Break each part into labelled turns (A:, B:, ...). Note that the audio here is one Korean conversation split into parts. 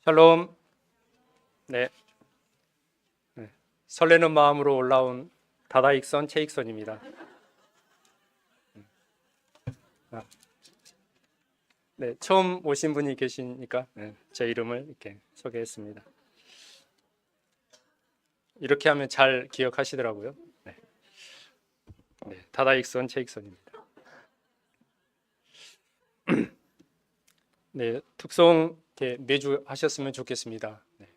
A: 샬롬. 네. 네. 설레는 마음으로 올라온 다다익선 최익선입니다. 아, 네, 처음 오신 분이 계시니까 제 이름을 이렇게 소개했습니다. 이렇게 하면 잘 기억하시더라고요. 네, 다다익선 최익선입니다. 네, 특송 이렇게 매주 하셨으면 좋겠습니다. 네.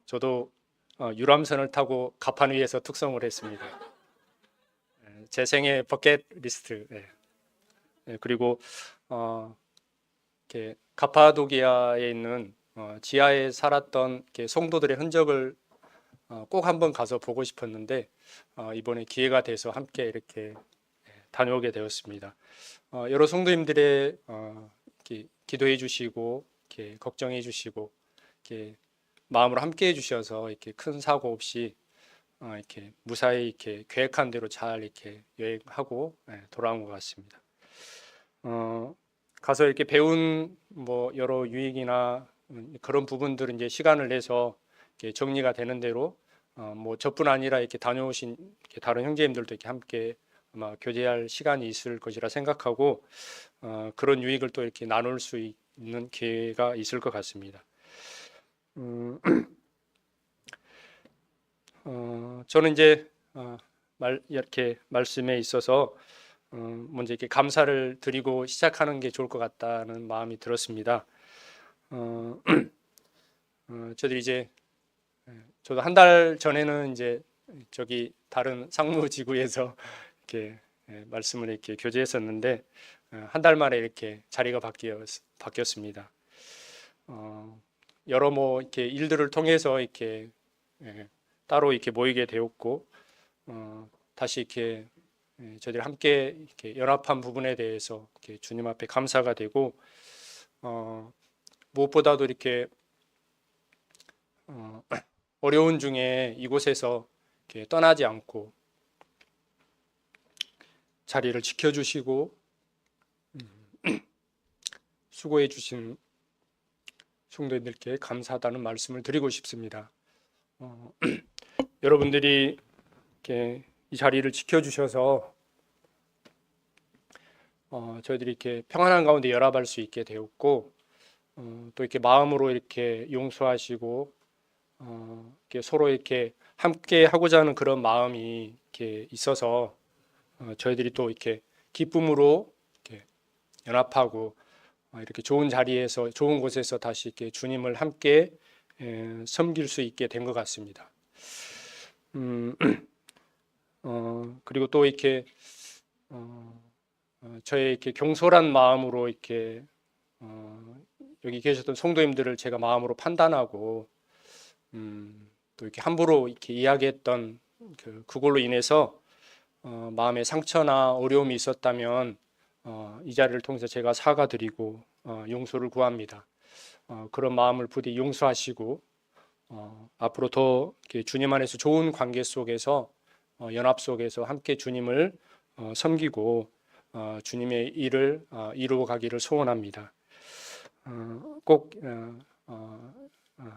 A: 저도 유람선을 타고 가판 위에서 특송을 했습니다. 제 생애 버킷리스트. 그리고 이렇게 가파도기아에 있는 지하에 살았던 이렇게 성도들의 흔적을 꼭 한번 가서 보고 싶었는데 이번에 기회가 돼서 함께 이렇게 다녀오게 되었습니다. 여러 성도님들의 이렇게 기도해 주시고 이렇게 걱정해 주시고 이렇게 마음으로 함께 해 주셔서 이렇게 큰 사고 없이 이렇게 무사히 이렇게 계획한 대로 잘 이렇게 여행하고 돌아온 것 같습니다. 가서 이렇게 배운 뭐 여러 유익이나 그런 부분들은 이제 시간을 내서 이렇게 정리가 되는 대로 뭐 저뿐 아니라 이렇게 다녀오신 이렇게 다른 형제님들도 이렇게 함께 아마 교제할 시간이 있을 것이라 생각하고 그런 유익을 또 이렇게 나눌 수 있는 기회가 있을 것 같습니다. 저는 이제 이렇게 말씀에 있어서 먼저 이렇게 감사를 드리고 시작하는 게 좋을 것 같다는 마음이 들었습니다. 저도 이제 저도 한 달 전에는 이제 저기 다른 상무지구에서 이렇게 말씀을 이렇게 교제했었는데 한 달 만에 이렇게 자리가 바뀌었습니다. 여러 뭐 이렇게 일들을 통해서 이렇게 따로 이렇게 모이게 되었고 다시 이렇게 저희들이 함께 이렇게 연합한 부분에 대해서 이렇게 주님 앞에 감사가 되고 무엇보다도 이렇게 어려운 중에 이곳에서 이렇게 떠나지 않고 자리를 지켜주시고 수고해 주신 성도님들께 감사하다는 말씀을 드리고 싶습니다. 여러분들이 이렇게 이 자리를 지켜주셔서 저희들이 이렇게 평안한 가운데 연합할 수 있게 되었고 또 이렇게 마음으로 이렇게 용서하시고 이렇게 서로 이렇게 함께 하고자 하는 그런 마음이 이렇게 있어서 저희들이 또 이렇게 기쁨으로 이렇게 연합하고 이렇게 좋은 자리에서 좋은 곳에서 다시 이렇게 주님을 함께 섬길 수 있게 된 것 같습니다. 그리고 또 이렇게 저의 이렇게 경솔한 마음으로 이렇게 여기 계셨던 성도님들을 제가 마음으로 판단하고 또 이렇게 함부로 이렇게 이야기했던 그걸로 인해서 마음의 상처나 어려움이 있었다면 이 자리를 통해서 제가 사과드리고 용서를 구합니다. 그런 마음을 부디 용서하시고 앞으로 더 주님 안에서 좋은 관계 속에서 연합 속에서 함께 주님을 섬기고 주님의 일을 이루어 가기를 소원합니다. 꼭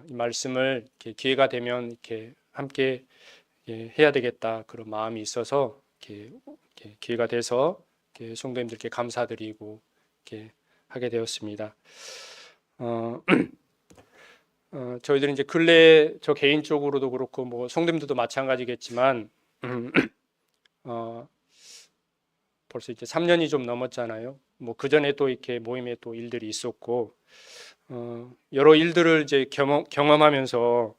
A: 이 말씀을 이렇게 기회가 되면 이렇게 함께 해야 되겠다 그런 마음이 있어서 이렇게 기회가 돼서 이렇게 성도님들께 감사드리고 이렇게 하게 되었습니다. 저희들은 이제 근래 저 개인적으로도 그렇고 뭐 성도님들도 마찬가지겠지만 벌써 이제 3년이 좀 넘었잖아요. 뭐 그 전에 또 이렇게 모임에 또 일들이 있었고 여러 일들을 이제 경험하면서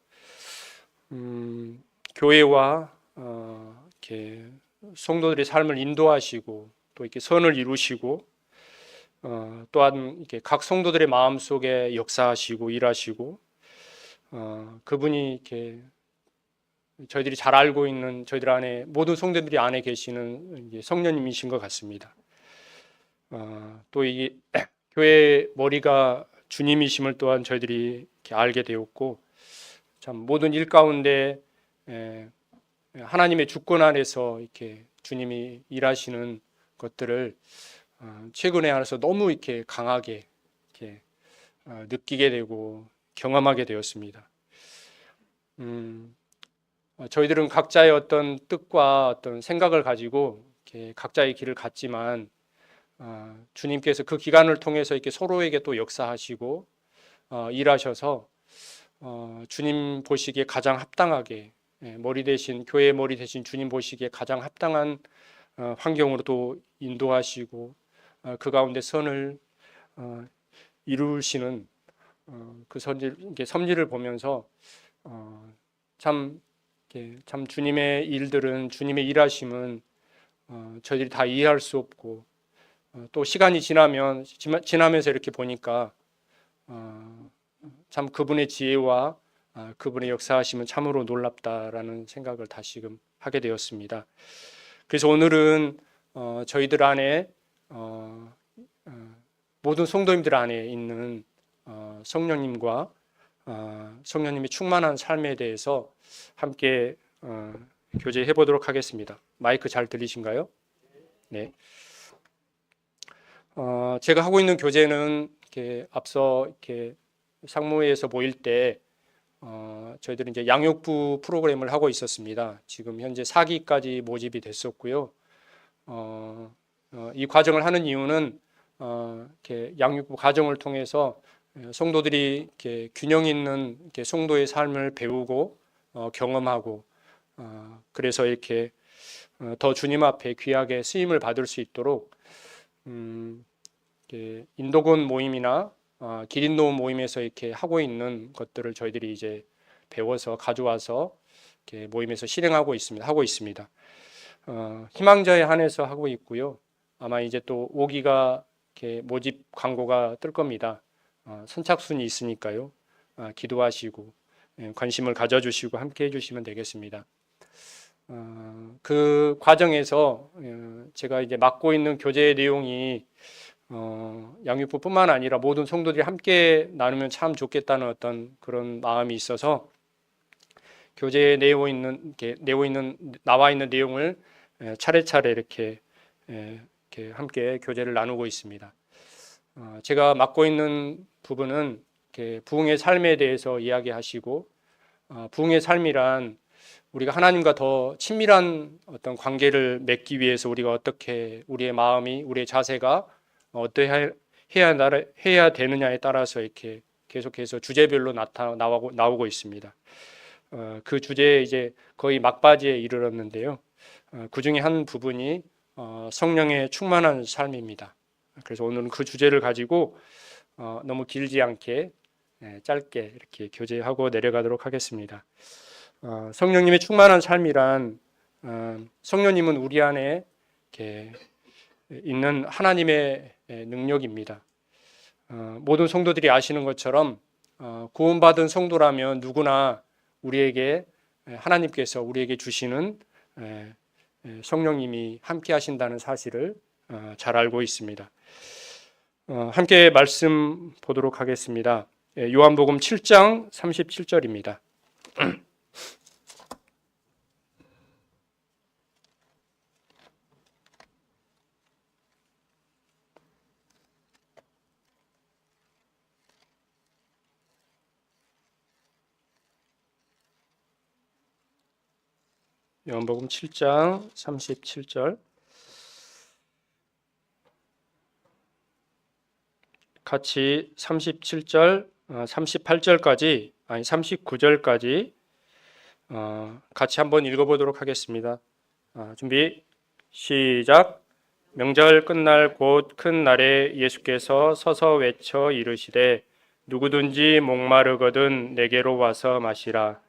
A: 교회와 이렇게 성도들의 삶을 인도하시고 또 이렇게 선을 이루시고 또한 이렇게 각 성도들의 마음 속에 역사하시고 일하시고 그분이 이렇게 저희들이 잘 알고 있는 저희들 안에 모든 성도들이 안에 계시는 성령님이신 것 같습니다. 또 이 교회 머리가 주님이심을 또한 저희들이 이렇게 알게 되었고 참 모든 일 가운데 하나님의 주권 안에서 이렇게 주님이 일하시는 것들을 최근에 알아서 너무 이렇게 강하게 이렇게 느끼게 되고 경험하게 되었습니다. 저희들은 각자의 어떤 뜻과 어떤 생각을 가지고 이렇게 각자의 길을 갔지만 주님께서 그 기간을 통해서 이렇게 서로에게 또 역사하시고 일하셔서 주님 보시기에 가장 합당하게 머리 대신 교회의 머리 대신 주님 보시기에 가장 합당한 환경으로 또 인도하시고 그 가운데 선을 이루시는 그 섭리를 보면서 참 주님의 일들은 주님의 일하심은 저희들이 다 이해할 수 없고 또 시간이 지나면서 이렇게 보니까 참 그분의 지혜와 그분의 역사하심은 참으로 놀랍다라는 생각을 다시금 하게 되었습니다. 그래서 오늘은 저희들 안에 모든 성도님들 안에 있는 성령님과 성령님이 충만한 삶에 대해서 함께 교제해 보도록 하겠습니다. 마이크 잘 들리신가요? 네. 제가 하고 있는 교제는 앞서 이렇게 상무회에서 모일 때 저희들은 이제 양육부 프로그램을 하고 있었습니다. 지금 현재 4기까지 모집이 됐었고요. 이 과정을 하는 이유는 이렇게 양육부 과정을 통해서 성도들이 이렇게 균형 있는 이렇게 성도의 삶을 배우고 경험하고 그래서 이렇게 더 주님 앞에 귀하게 쓰임을 받을 수 있도록 인도군 모임이나 기린노 모임에서 이렇게 하고 있는 것들을 저희들이 이제 배워서 가져와서 이렇게 모임에서 실행하고 있습니다. 희망자에 한해서 하고 있고요. 아마 이제 또 5기가 이렇게 모집 광고가 뜰 겁니다. 선착순이 있으니까요. 기도하시고 관심을 가져주시고 함께 해주시면 되겠습니다. 그 과정에서 제가 이제 맡고 있는 교제의 내용이 양육부뿐만 아니라 모든 성도들이 함께 나누면 참 좋겠다는 어떤 그런 마음이 있어서 교재에 나와 있는 내용을 차례차례 이렇게 함께 교제를 나누고 있습니다. 제가 맡고 있는 부분은 부흥의 삶에 대해서 이야기하시고 부흥의 삶이란 우리가 하나님과 더 친밀한 어떤 관계를 맺기 위해서 우리가 어떻게 우리의 마음이 우리의 자세가 어떻게 해야 되느냐에 따라서 이렇게 계속해서 주제별로 나오고 있습니다. 그 주제에 이제 거의 막바지에 이르렀는데요. 그 중에 한 부분이 성령의 충만한 삶입니다. 그래서 오늘은 그 주제를 가지고 너무 길지 않게 짧게 이렇게 교제하고 내려가도록 하겠습니다. 성령님의 충만한 삶이란 성령님은 우리 안에 이렇게 있는 하나님의 능력입니다. 모든 성도들이 아시는 것처럼 구원받은 성도라면 누구나 우리에게 하나님께서 우리에게 주시는 성령님이 함께 하신다는 사실을 잘 알고 있습니다. 함께 말씀 보도록 하겠습니다. 요한복음 7장 37절입니다. 요한복음 7장 37절 같이 37절, 38절까지 아니 39절까지 같이 한번 읽어보도록 하겠습니다. 준비 시작. 명절 끝날 곧 큰 날에 예수께서 서서 외쳐 이르시되 누구든지 목마르거든 내게로 와서 마시라.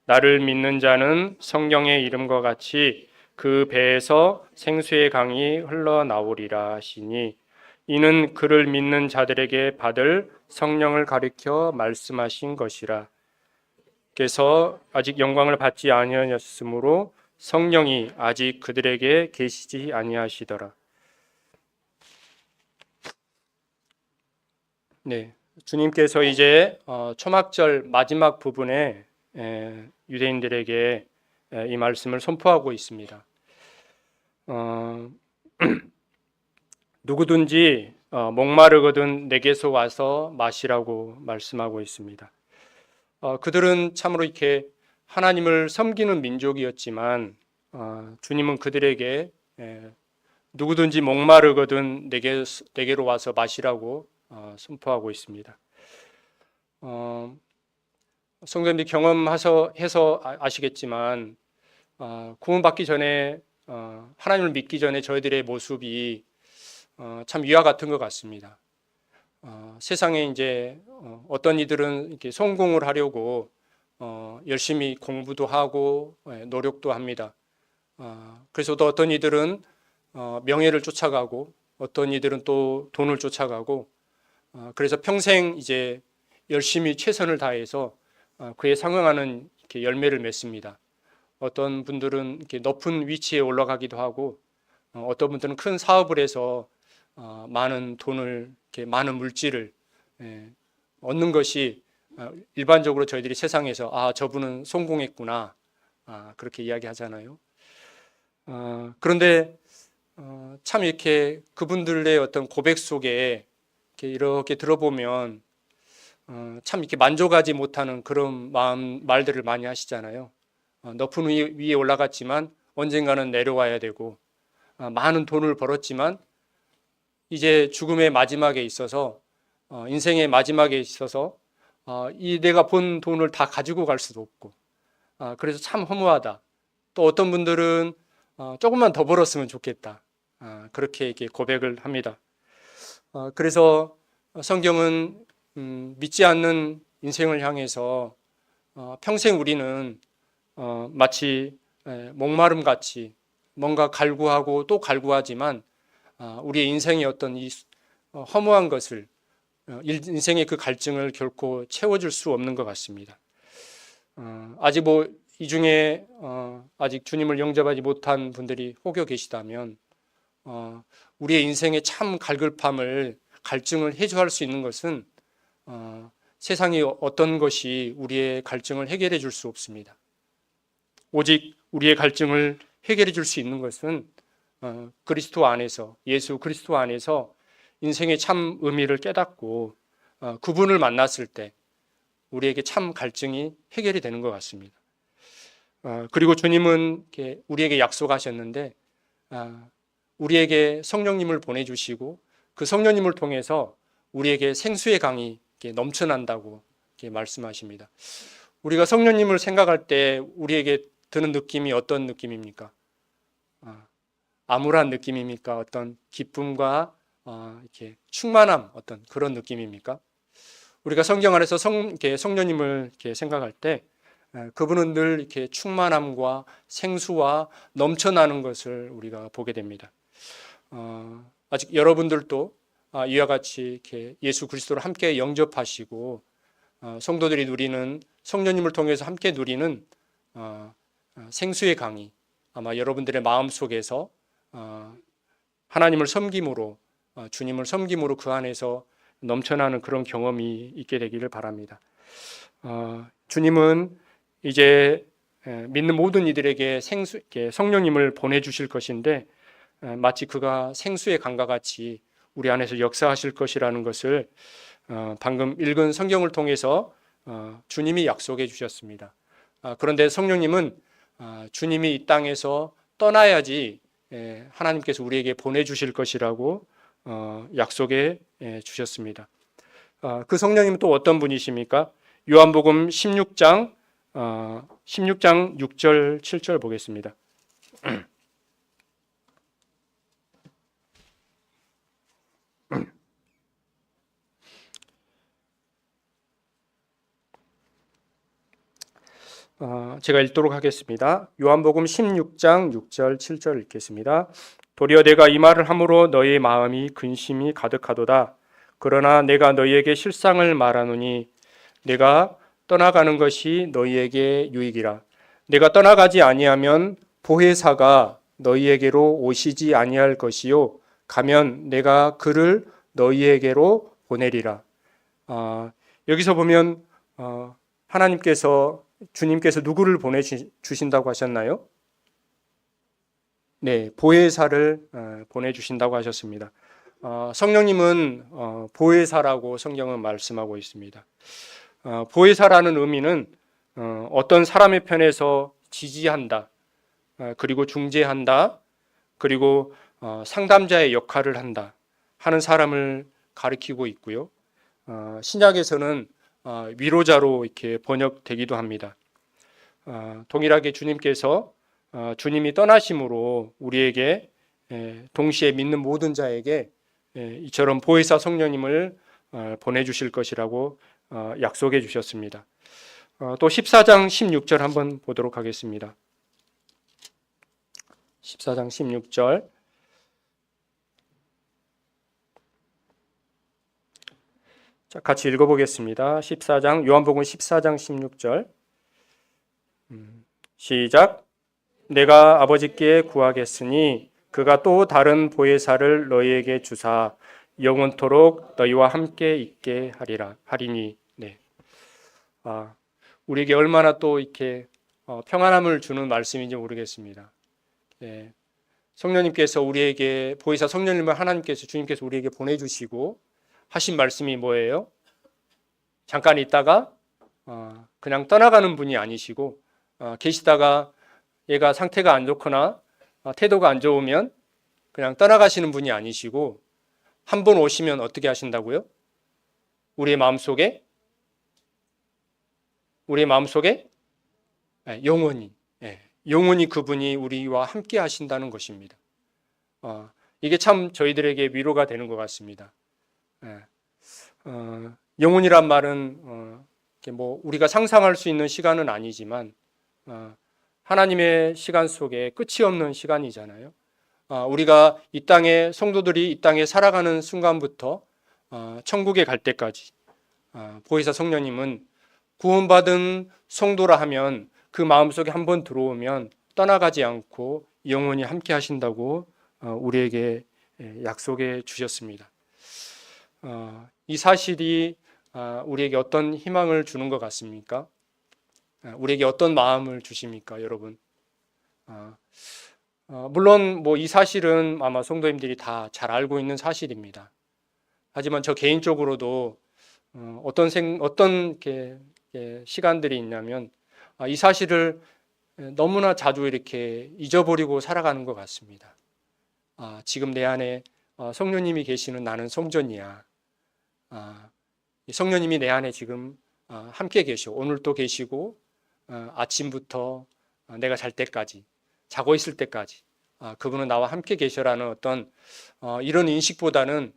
A: 나를 믿는 자는 성경의 이름과 같이 그 배에서 생수의 강이 흘러나오리라 하시니 이는 그를 믿는 자들에게 받을 성령을 가리켜 말씀하신 것이라. 께서 아직 영광을 받지 아니하였으므로 성령이 아직 그들에게 계시지 아니하시더라. 네, 주님께서 이제 초막절 마지막 부분에 유대인들에게 이 말씀을 선포하고 있습니다. 누구든지 목마르거든 내게서 와서 마시라고 말씀하고 있습니다. 그들은 참으로 이렇게 하나님을 섬기는 민족이었지만 주님은 그들에게 누구든지 목마르거든 내게로 와서 마시라고 선포하고 있습니다. 성도님들이 경험해서 아시겠지만 구원받기 전에 하나님을 믿기 전에 저희들의 모습이 참 위와 같은 것 같습니다. 세상에 이제 어떤 이들은 이렇게 성공을 하려고 열심히 공부도 하고 노력도 합니다. 그래서 또 어떤 이들은 명예를 쫓아가고 어떤 이들은 또 돈을 쫓아가고 그래서 평생 이제 열심히 최선을 다해서 그에 상응하는 이렇게 열매를 맺습니다. 어떤 분들은 이렇게 높은 위치에 올라가기도 하고 어떤 분들은 큰 사업을 해서 많은 돈을 이렇게 많은 물질을 얻는 것이 일반적으로 저희들이 세상에서 저분은 성공했구나 그렇게 이야기하잖아요. 그런데 참 이렇게 그분들의 어떤 고백 속에 이렇게 들어보면 참 이렇게 만족하지 못하는 그런 말들을 많이 하시잖아요. 높은 위에 올라갔지만 언젠가는 내려와야 되고 많은 돈을 벌었지만 이제 죽음의 마지막에 있어서 인생의 마지막에 있어서 이 내가 번 돈을 다 가지고 갈 수도 없고 그래서 참 허무하다. 또 어떤 분들은 조금만 더 벌었으면 좋겠다. 그렇게 이렇게 고백을 합니다. 그래서 성경은 믿지 않는 인생을 향해서 평생 우리는 마치 목마름 같이 뭔가 갈구하고 또 갈구하지만 우리의 인생의 어떤 이 허무한 것을 인생의 그 갈증을 결코 채워줄 수 없는 것 같습니다. 아직 이 중에 아직 주님을 영접하지 못한 분들이 혹여 계시다면 우리의 인생의 참 갈증을 해소할 수 있는 것은 세상의 어떤 것이 우리의 갈증을 해결해 줄 수 없습니다. 오직 우리의 갈증을 해결해 줄 수 있는 것은 그리스도 안에서 예수 그리스도 안에서 인생의 참 의미를 깨닫고 그분을 만났을 때 우리에게 참 갈증이 해결이 되는 것 같습니다. 그리고 주님은 우리에게 약속하셨는데 우리에게 성령님을 보내주시고 그 성령님을 통해서 우리에게 생수의 강이 넘쳐난다고 말씀하십니다. 우리가 성령님을 생각할 때 우리에게 드는 느낌이 어떤 느낌입니까? 암울한 느낌입니까? 어떤 기쁨과 이렇게 충만함 어떤 그런 느낌입니까? 우리가 성경 안에서 성령님을 이렇게 생각할 때 그분은 늘 이렇게 충만함과 생수와 넘쳐나는 것을 우리가 보게 됩니다. 아직 여러분들도 이와 같이 이렇게 예수 그리스도를 함께 영접하시고 성도들이 누리는 성령님을 통해서 함께 누리는 생수의 강이 아마 여러분들의 마음 속에서 하나님을 섬김으로 주님을 섬김으로 그 안에서 넘쳐나는 그런 경험이 있게 되기를 바랍니다. 주님은 이제 믿는 모든 이들에게 성령님을 보내주실 것인데 마치 그가 생수의 강과 같이 우리 안에서 역사하실 것이라는 것을 방금 읽은 성경을 통해서 주님이 약속해 주셨습니다. 그런데 성령님은 주님이 이 땅에서 떠나야지 하나님께서 우리에게 보내주실 것이라고 약속해 주셨습니다. 그 성령님은 또 어떤 분이십니까? 요한복음 16장 6절 7절 보겠습니다. 제가 읽도록 하겠습니다. 요한복음 16장 6절 7절 읽겠습니다. 도리어 내가 이 말을 함으로 너희 마음이 근심이 가득하도다. 그러나 내가 너희에게 실상을 말하노니 내가 떠나가는 것이 너희에게 유익이라. 내가 떠나가지 아니하면 보혜사가 너희에게로 오시지 아니할 것이요 가면 내가 그를 너희에게로 보내리라. 여기서 보면 주님께서 누구를 보내주신다고 하셨나요? 네, 보혜사를 보내주신다고 하셨습니다. 성령님은 보혜사라고 성경은 말씀하고 있습니다. 보혜사라는 의미는 어떤 사람의 편에서 지지한다, 그리고 중재한다, 그리고 상담자의 역할을 한다 하는 사람을 가리키고 있고요. 신약에서는 위로자로 이렇게 번역되기도 합니다. 동일하게 주님께서 주님이 떠나심으로 우리에게 동시에 믿는 모든 자에게 이처럼 보혜사 성령님을 보내주실 것이라고 약속해 주셨습니다. 또 14장 16절 한번 보도록 하겠습니다. 14장 16절 자, 같이 읽어보겠습니다. 14장 요한복음 14장 16절 시작. 내가 아버지께 구하겠으니 그가 또 다른 보혜사를 너희에게 주사 영원토록 너희와 함께 있게 하리니. 네. 우리에게 얼마나 또 이렇게 평안함을 주는 말씀인지 모르겠습니다. 네. 성령님께서 우리에게 보혜사 성령님을 하나님께서 주님께서 우리에게 보내주시고 하신 말씀이 뭐예요? 잠깐 있다가 그냥 떠나가는 분이 아니시고 계시다가 얘가 상태가 안 좋거나 태도가 안 좋으면 그냥 떠나가시는 분이 아니시고 한 번 오시면 어떻게 하신다고요? 우리의 마음속에 영원히 그분이 우리와 함께 하신다는 것입니다. 이게 참 저희들에게 위로가 되는 것 같습니다. 영혼이란 말은 뭐 우리가 상상할 수 있는 시간은 아니지만 하나님의 시간 속에 끝이 없는 시간이잖아요. 우리가 이 땅에 성도들이 이 땅에 살아가는 순간부터 천국에 갈 때까지 보혜사 성령님은 구원받은 성도라 하면 그 마음속에 한번 들어오면 떠나가지 않고 영원히 함께 하신다고 우리에게 약속해 주셨습니다. 이 사실이 우리에게 어떤 희망을 주는 것 같습니까? 우리에게 어떤 마음을 주십니까, 여러분? 물론 뭐 이 사실은 아마 성도님들이 다 잘 알고 있는 사실입니다. 하지만 저 개인적으로도 어떤 시간들이 있냐면 이 사실을 너무나 자주 이렇게 잊어버리고 살아가는 것 같습니다. 지금 내 안에 성령님이 계시는 나는 성전이야. 성령님이 내 안에 지금 함께 계셔. 오늘도 계시고 아침부터 내가 잘 때까지, 자고 있을 때까지 그분은 나와 함께 계셔라는 어떤 이런 인식보다는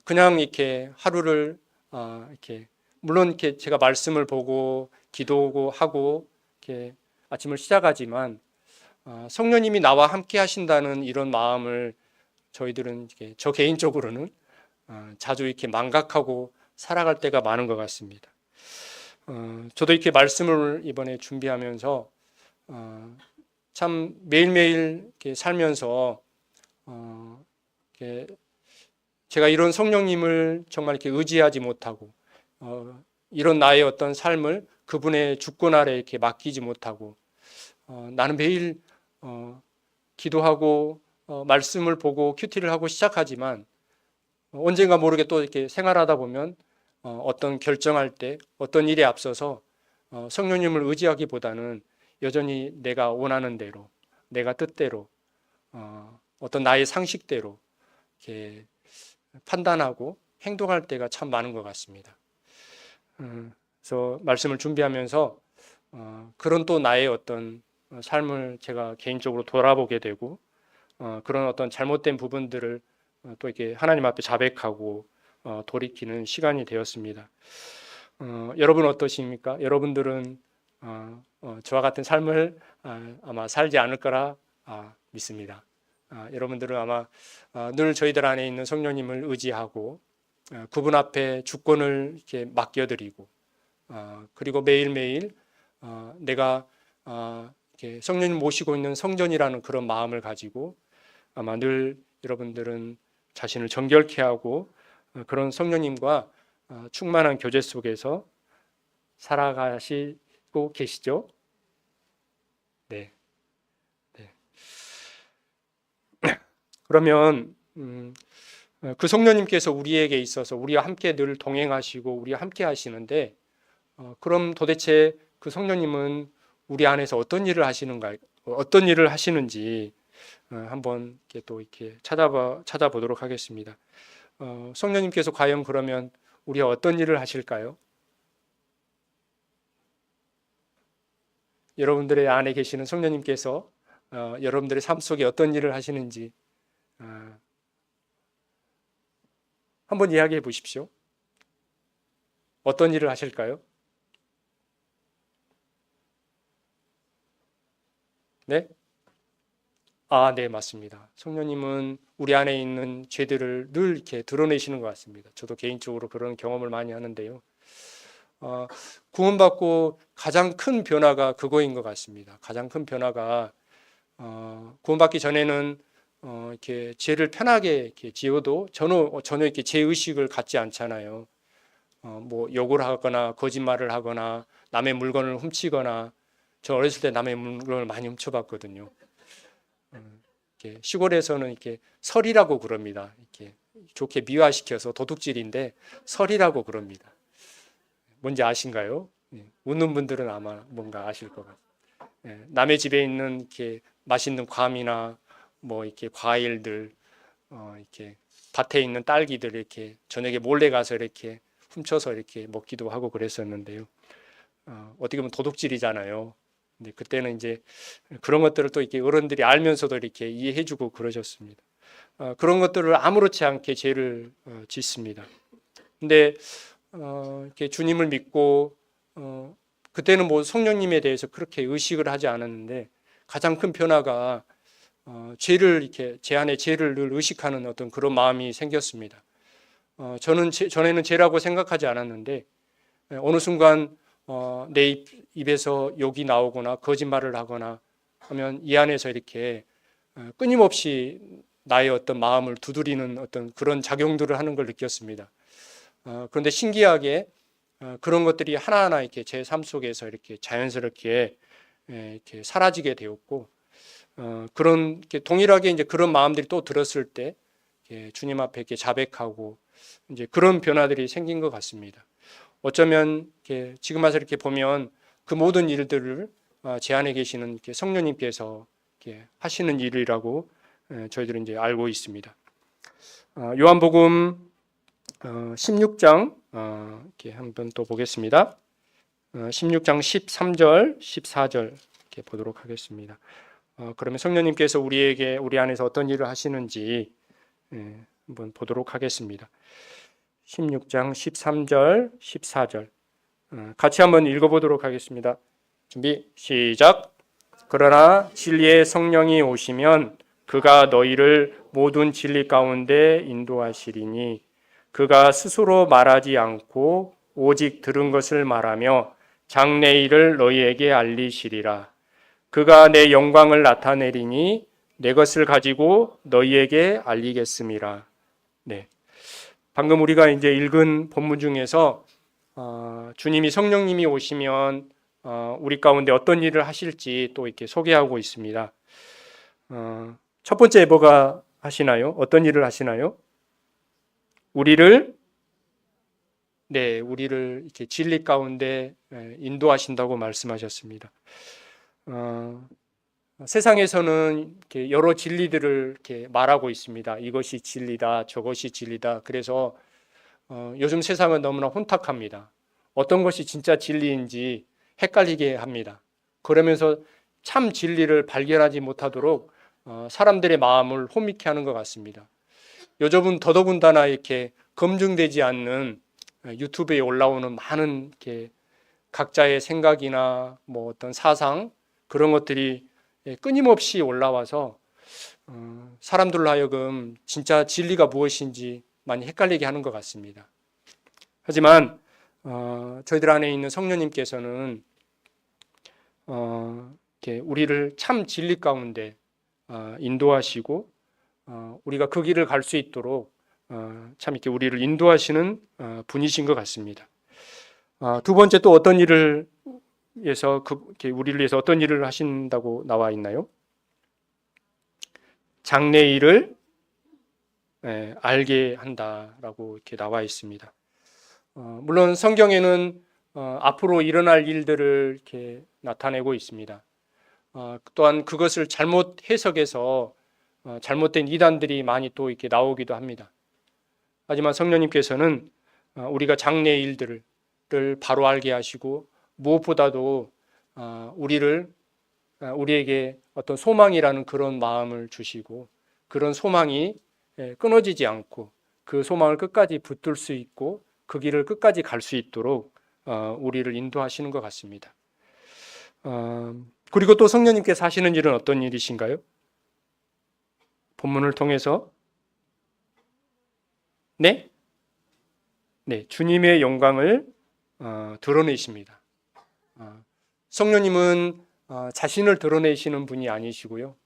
A: 그냥 이렇게 하루를 이렇게 물론 이렇게 제가 말씀을 보고 기도하고 하고 이렇게 아침을 시작하지만 성령님이 나와 함께 하신다는 이런 마음을 저희들은 저 개인적으로는 자주 이렇게 망각하고 살아갈 때가 많은 것 같습니다. 저도 이렇게 말씀을 이번에 준비하면서 참 매일매일 이렇게 살면서 이렇게 제가 이런 성령님을 정말 이렇게 의지하지 못하고 이런 나의 어떤 삶을 그분의 주권 아래 이렇게 맡기지 못하고 나는 매일 기도하고 말씀을 보고 큐티를 하고 시작하지만 언젠가 모르게 또 이렇게 생활하다 보면 어떤 결정할 때 어떤 일에 앞서서 성령님을 의지하기보다는 여전히 내가 원하는 대로 내가 뜻대로 어떤 나의 상식대로 이렇게 판단하고 행동할 때가 참 많은 것 같습니다. 그래서 말씀을 준비하면서 그런 또 나의 어떤 삶을 제가 개인적으로 돌아보게 되고 그런 어떤 잘못된 부분들을 또 이렇게 하나님 앞에 자백하고 돌이키는 시간이 되었습니다. 여러분 어떠십니까? 여러분들은 저와 같은 삶을 아마 살지 않을 거라 믿습니다. 여러분들은 아마 늘 저희들 안에 있는 성령님을 의지하고 그분 앞에 주권을 이렇게 맡겨드리고 그리고 매일매일 내가 이렇게 성령님 모시고 있는 성전이라는 그런 마음을 가지고 아마 늘 여러분들은 자신을 정결케 하고 그런 성령님과 충만한 교제 속에서 살아가시고 계시죠? 네. 네. 그러면 그 성령님께서 우리에게 있어서 우리와 함께 늘 동행하시고 우리와 함께 하시는데 그럼 도대체 그 성령님은 우리 안에서 어떤 일을 하시는가, 어떤 일을 하시는지 한번 이렇게 또 이렇게 찾아보도록 하겠습니다. 성령님께서 과연 그러면 우리가 어떤 일을 하실까요? 여러분들의 안에 계시는 성령님께서 여러분들의 삶 속에 어떤 일을 하시는지 한번 이야기해 보십시오. 어떤 일을 하실까요? 네? 네, 맞습니다. 성령님은 우리 안에 있는 죄들을 늘 이렇게 드러내시는 것 같습니다. 저도 개인적으로 그런 경험을 많이 하는데요. 구원받고 가장 큰 변화가 그거인 것 같습니다. 가장 큰 변화가 구원받기 전에는 이렇게 죄를 편하게 이렇게 지어도 전혀 이렇게 죄 의식을 갖지 않잖아요. 뭐 욕을 하거나 거짓말을 하거나 남의 물건을 훔치거나 저 어렸을 때 남의 물건을 많이 훔쳐봤거든요. 이렇게 시골에서는 이렇게 설이라고 그럽니다. 이렇게 좋게 미화시켜서 도둑질인데 설이라고 그럽니다. 뭔지 아신가요? 웃는 분들은 아마 뭔가 아실 것 같아요. 남의 집에 있는 이렇게 맛있는 괌이나 뭐 이렇게 과일들, 이렇게 밭에 있는 딸기들 이렇게 저녁에 몰래 가서 이렇게 훔쳐서 이렇게 먹기도 하고 그랬었는데요. 어떻게 보면 도둑질이잖아요. 근데 그때는 이제 그런 것들을 또 이렇게 어른들이 알면서도 이렇게 이해해주고 그러셨습니다. 그런 것들을 아무렇지 않게 죄를 짓습니다. 근데 이렇게 주님을 믿고 그때는 뭐 성령님에 대해서 그렇게 의식을 하지 않았는데 가장 큰 변화가 죄를 이렇게 제 안에 죄를 늘 의식하는 어떤 그런 마음이 생겼습니다. 저는 전에는 죄라고 생각하지 않았는데 어느 순간 내 입에서 욕이 나오거나 거짓말을 하거나 하면 이 안에서 이렇게 끊임없이 나의 어떤 마음을 두드리는 어떤 그런 작용들을 하는 걸 느꼈습니다. 그런데 신기하게 그런 것들이 하나하나 이렇게 제 삶 속에서 이렇게 자연스럽게 이렇게 사라지게 되었고 그런 이렇게 동일하게 이제 그런 마음들이 또 들었을 때 주님 앞에 이렇게 자백하고 이제 그런 변화들이 생긴 것 같습니다. 어쩌면 이렇게 지금 와서 이렇게 보면 그 모든 일들을 제 안에 계시는 이렇게 성령님께서 이렇게 하시는 일이라고 저희들은 이제 알고 있습니다. 요한복음 16장 이렇게 한번 또 보겠습니다. 16장 13절, 14절 이렇게 보도록 하겠습니다. 그러면 성령님께서 우리 안에서 어떤 일을 하시는지 한번 보도록 하겠습니다. 16장 13절, 14절 같이 한번 읽어보도록 하겠습니다. 준비, 시작. 그러나 진리의 성령이 오시면 그가 너희를 모든 진리 가운데 인도하시리니 그가 스스로 말하지 않고 오직 들은 것을 말하며 장래일을 너희에게 알리시리라. 그가 내 영광을 나타내리니 내 것을 가지고 너희에게 알리겠음이라. 네. 방금 우리가 이제 읽은 본문 중에서 주님이 성령님이 오시면 우리 가운데 어떤 일을 하실지 또 이렇게 소개하고 있습니다. 첫 번째 뭐가 하시나요? 어떤 일을 하시나요? 우리를 이렇게 진리 가운데 인도하신다고 말씀하셨습니다. 세상에서는 이렇게 여러 진리들을 이렇게 말하고 있습니다. 이것이 진리다, 저것이 진리다. 그래서 요즘 세상은 너무나 혼탁합니다. 어떤 것이 진짜 진리인지 헷갈리게 합니다. 그러면서 참 진리를 발견하지 못하도록 사람들의 마음을 혼미케 하는 것 같습니다. 요즘은 더더군다나 이렇게 검증되지 않는 유튜브에 올라오는 많은 이렇게 각자의 생각이나 뭐 어떤 사상 그런 것들이 끊임없이 올라와서 사람들로 하여금 진짜 진리가 무엇인지 많이 헷갈리게 하는 것 같습니다. 하지만 저희들 안에 있는 성령님께서는 이렇게 우리를 참 진리 가운데 인도하시고 우리가 그 길을 갈 수 있도록 참 이렇게 우리를 인도하시는 분이신 것 같습니다. 두 번째 또 어떤 일을 위해서 우리를 위해서 어떤 일을 하신다고 나와 있나요? 장래일을 알게 한다라고 이렇게 나와 있습니다. 물론 성경에는 앞으로 일어날 일들을 이렇게 나타내고 있습니다. 또한 그것을 잘못 해석해서 잘못된 이단들이 많이 또 이렇게 나오기도 합니다. 하지만 성령님께서는 우리가 장래의 일들을 바로 알게 하시고 무엇보다도 우리에게 어떤 소망이라는 그런 마음을 주시고 그런 소망이 끊어지지 않고 그 소망을 끝까지 붙들 수 있고 그 길을 끝까지 갈 수 있도록 우리를 인도하시는 것 같습니다. 그리고 또 성령님께서 하시는 일은 어떤 일이신가요? 본문을 통해서 네, 주님의 영광을 드러내십니다. 성령님은 자신을 드러내시는 분이 아니시고요.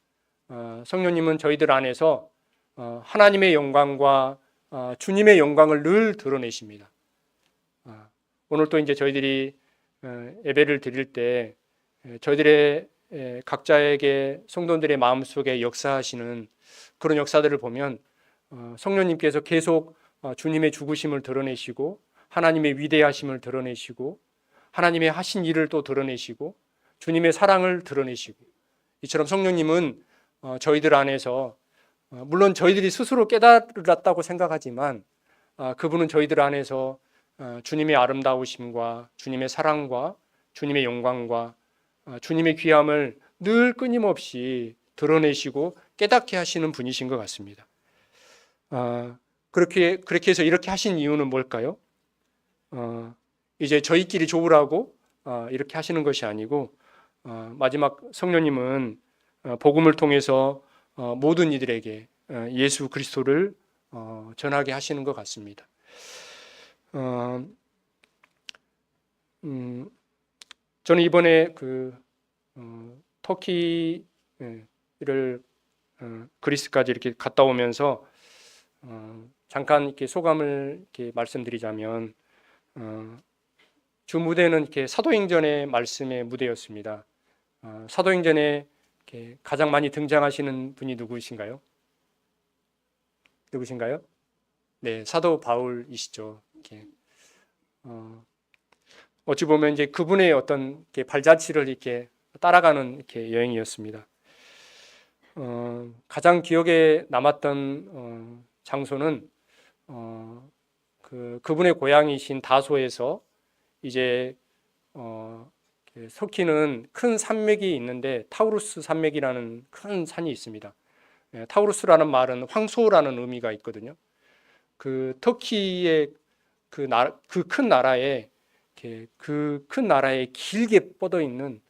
A: 성령님은 저희들 안에서 하나님의 영광과 주님의 영광을 늘 드러내십니다. 오늘 또 이제 저희들이 예배를 드릴 때 저희들의 각자에게 성도들의 마음속에 역사하시는 그런 역사들을 보면 성령님께서 계속 주님의 죽으심을 드러내시고 하나님의 위대하심을 드러내시고 하나님의 하신 일을 또 드러내시고 주님의 사랑을 드러내시고 이처럼 성령님은 저희들 안에서 물론 저희들이 스스로 깨달았다고 생각하지만 그분은 저희들 안에서 주님의 아름다우심과 주님의 사랑과 주님의 영광과 주님의 귀함을 늘 끊임없이 드러내시고 깨닫게 하시는 분이신 것 같습니다. 그렇게 해서 이렇게 하신 이유는 뭘까요? 이제 저희끼리 좋으라고 이렇게 하시는 것이 아니고 마지막 성령님은 복음을 통해서 모든 이들에게 예수 그리스도를 전하게 하시는 것 같습니다. 저는 이번에 터키를 그리스까지 이렇게 갔다 오면서 잠깐 이렇게 소감을 이렇게 말씀드리자면 주 무대는 이렇게 사도행전의 말씀의 무대였습니다. 사도행전에 이렇게 가장 많이 등장하시는 분이 누구신가요? 네, 사도 바울이시죠. 이렇게 어찌 보면 이제 그분의 어떤 발자취를 이렇게 따라가는 이렇게 여행이었습니다. 가장 기억에 남았던 장소는 그분의 고향이신 다소에서 이제 석키는 큰 산맥이 있는데 타우루스 산맥이라는 큰 산이 있습니다. 타우루스라는 말은 황소라는 의미가 있거든요. 그 터키의 그 큰 나라에 그 큰 나라에 길게 뻗어 있는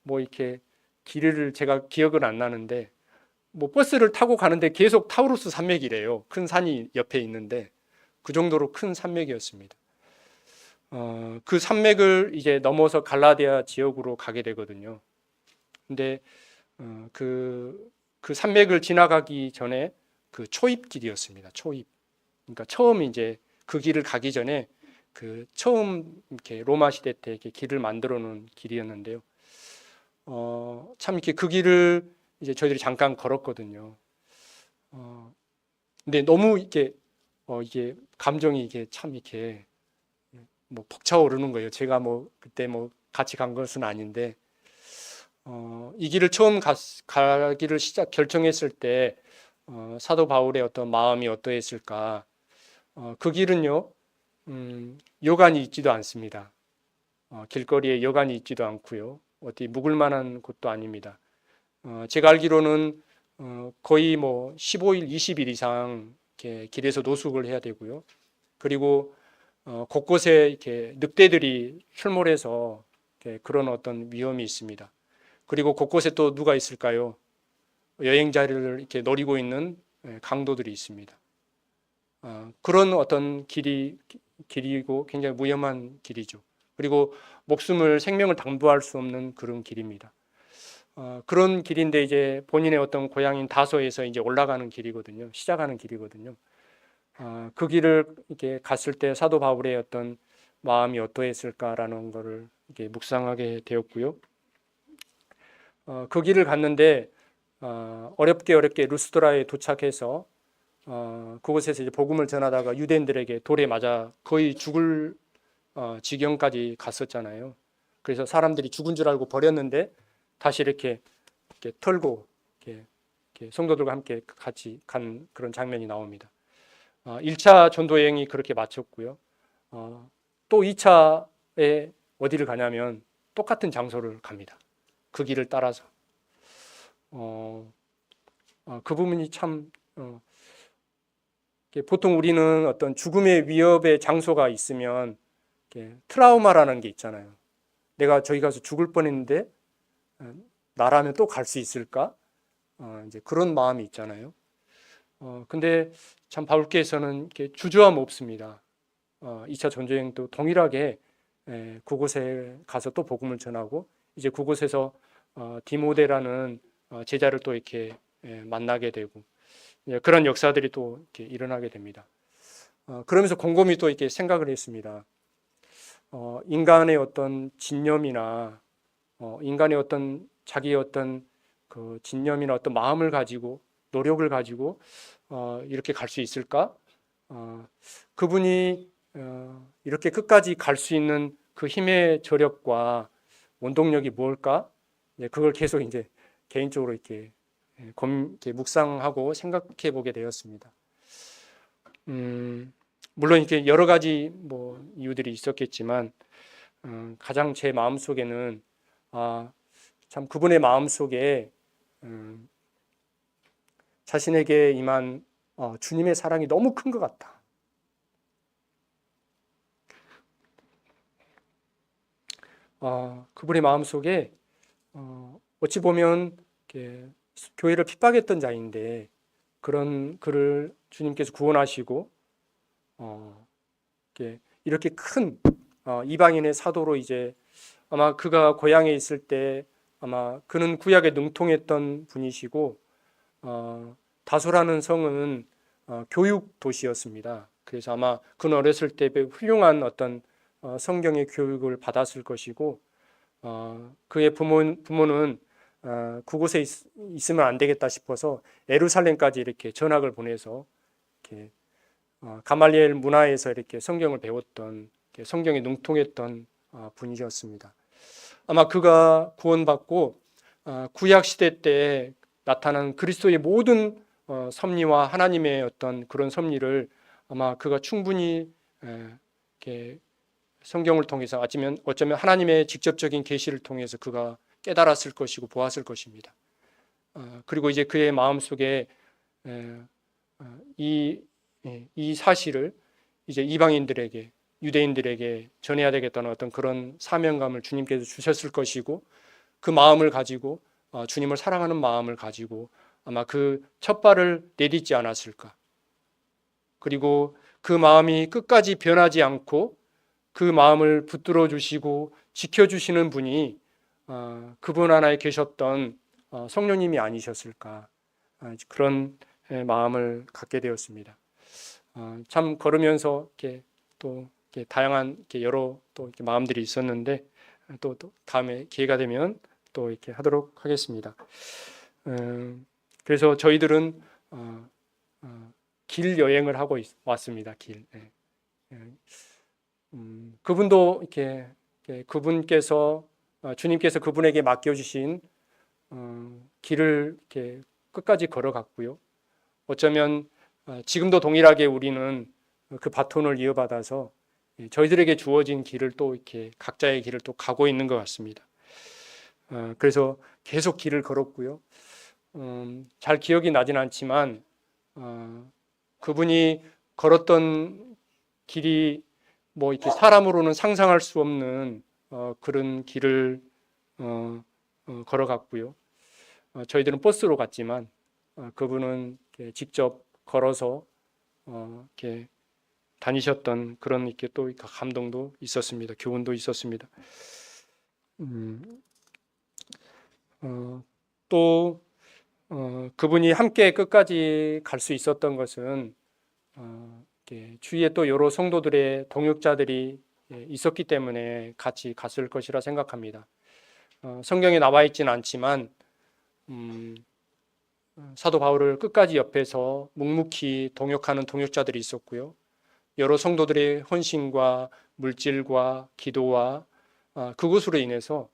A: 뭐 이렇게 길을 제가 기억은 안 나는데 뭐 버스를 타고 가는데 계속 타우루스 산맥이래요. 큰 산이 옆에 있는데 그 정도로 큰 산맥이었습니다. 그 산맥을 이제 넘어서 갈라디아 지역으로 가게 되거든요. 근데 그 산맥을 지나가기 전에 그 초입길이었습니다. 초입. 그러니까 처음 이제 그 길을 가기 전에 처음 이렇게 로마 시대 때 이렇게 길을 만들어 놓은 길이었는데요. 참 이렇게 그 길을 이제 저희들이 잠깐 걸었거든요. 근데 너무 이게 감정이 이게 참 이렇게 뭐 벅차오르는 거예요. 제가 뭐 그때 뭐 같이 간 것은 아닌데 이 길을 처음 가기를 결정했을 때 사도 바울의 어떤 마음이 어떠했을까? 그 길은요, 여관이 있지도 않습니다. 길거리에 여관이 있지도 않고요. 어디 묵을 만한 곳도 아닙니다. 제가 알기로는 거의 뭐 15일, 20일 이상 이렇게 길에서 노숙을 해야 되고요. 그리고 곳곳에 이렇게 늑대들이 출몰해서 그런 어떤 위험이 있습니다. 그리고 곳곳에 또 누가 있을까요? 여행자를 이렇게 노리고 있는 강도들이 있습니다. 그런 어떤 길이고 굉장히 위험한 길이죠. 그리고 생명을 담보할 수 없는 그런 길입니다. 그런 길인데 이제 본인의 어떤 고향인 다소에서 이제 올라가는 길이거든요. 시작하는 길이거든요. 그 길을 이렇게 갔을 때 사도 바울의 어떤 마음이 어떠했을까라는 것을 이렇게 묵상하게 되었고요. 그 길을 갔는데 어렵게 루스드라에 도착해서 그곳에서 이제 복음을 전하다가 유대인들에게 돌에 맞아 거의 죽을 지경까지 갔었잖아요. 그래서 사람들이 죽은 줄 알고 버렸는데 다시 이렇게 털고 이렇게 성도들과 함께 같이 간 그런 장면이 나옵니다. 1차 전도 여행이 그렇게 마쳤고요. 또 2차에 어디를 가냐면 똑같은 장소를 갑니다. 그 길을 따라서. 그 부분이 참 보통 우리는 어떤 죽음의 위협의 장소가 있으면 트라우마라는 게 있잖아요. 내가 저기 가서 죽을 뻔했는데 나라면 또 갈 수 있을까? 이제 그런 마음이 있잖아요. 근데 참 바울께서는 주저함 없습니다. 2차 전도여행도 동일하게 그곳에 가서 또 복음을 전하고 이제 그곳에서 디모데라는 제자를 또 이렇게 만나게 되고 그런 역사들이 또 이렇게 일어나게 됩니다. 그러면서 곰곰이 또 이렇게 생각을 했습니다. 인간의 어떤 진념이나 인간의 어떤 자기의 어떤 그 진념이나 어떤 마음을 가지고 노력을 가지고 이렇게 갈 수 있을까? 그분이 이렇게 끝까지 갈 수 있는 그 힘의 저력과 원동력이 무엇일까? 그걸 계속 이제 개인적으로 이렇게 묵상하고 생각해 보게 되었습니다. 물론 이렇게 여러 가지 뭐 이유들이 있었겠지만 가장 제 마음 속에는 참 그분의 마음 속에 자신에게 임한 주님의 사랑이 너무 큰 것 같다. 그분의 마음 속에 어찌 보면 교회를 핍박했던 자인데 그런 그를 주님께서 구원하시고 이렇게 큰 이방인의 사도로 이제 아마 그가 고향에 있을 때 아마 그는 구약에 능통했던 분이시고 다소라는 성은 교육 도시였습니다. 그래서 아마 그는 어렸을 때 훌륭한 어떤 성경의 교육을 받았을 것이고 그의 부모는 그곳에 있으면 안 되겠다 싶어서 예루살렘까지 이렇게 전학을 보내서 이렇게 가말리엘 문화에서 이렇게 성경을 배웠던 성경에 능통했던 분이셨습니다. 아마 그가 구원받고 구약 시대 때 나타난 그리스도의 모든 섭리와 하나님의 어떤 그런 섭리를 아마 그가 충분히 이렇게 성경을 통해서 어쩌면 하나님의 직접적인 계시를 통해서 그가 깨달았을 것이고 보았을 것입니다. 그리고 이제 그의 마음속에 이 사실을 이제 이방인들에게 유대인들에게 전해야 되겠다는 어떤 그런 사명감을 주님께서 주셨을 것이고 그 마음을 가지고 주님을 사랑하는 마음을 가지고 아마 그 첫 발을 내딛지 않았을까. 그리고 그 마음이 끝까지 변하지 않고 그 마음을 붙들어 주시고 지켜주시는 분이 그분 하나에 계셨던 성령님이 아니셨을까. 그런 마음을 갖게 되었습니다. 참 걸으면서 이렇게 또 이렇게 다양한 여러 또 이렇게 마음들이 있었는데 또 다음에 기회가 되면 또 이렇게 하도록 하겠습니다. 그래서 저희들은 길 여행을 하고 왔습니다. 길. 그분도 이렇게 그분께서 주님께서 그분에게 맡겨주신 길을 이렇게 끝까지 걸어갔고요. 어쩌면 지금도 동일하게 우리는 그 바톤을 이어받아서 저희들에게 주어진 길을 또 이렇게 각자의 길을 또 가고 있는 것 같습니다. 그래서 계속 길을 걸었고요. 잘 기억이 나진 않지만 그분이 걸었던 길이 뭐 이렇게 사람으로는 상상할 수 없는 그런 길을 걸어갔고요. 저희들은 버스로 갔지만 그분은 직접 걸어서 이렇게 다니셨던 그런 이렇게 또 감동도 있었습니다. 교훈도 있었습니다. 또 그분이 함께 끝까지 갈 수 있었던 것은 주위에 또 여러 성도들의 동역자들이 있었기 때문에 같이 갔을 것이라 생각합니다. 성경에 나와 있지는 않지만 사도 바울을 끝까지 옆에서 묵묵히 동역하는 동역자들이 있었고요. 여러 성도들의 헌신과 물질과 기도와 그것으로 인해서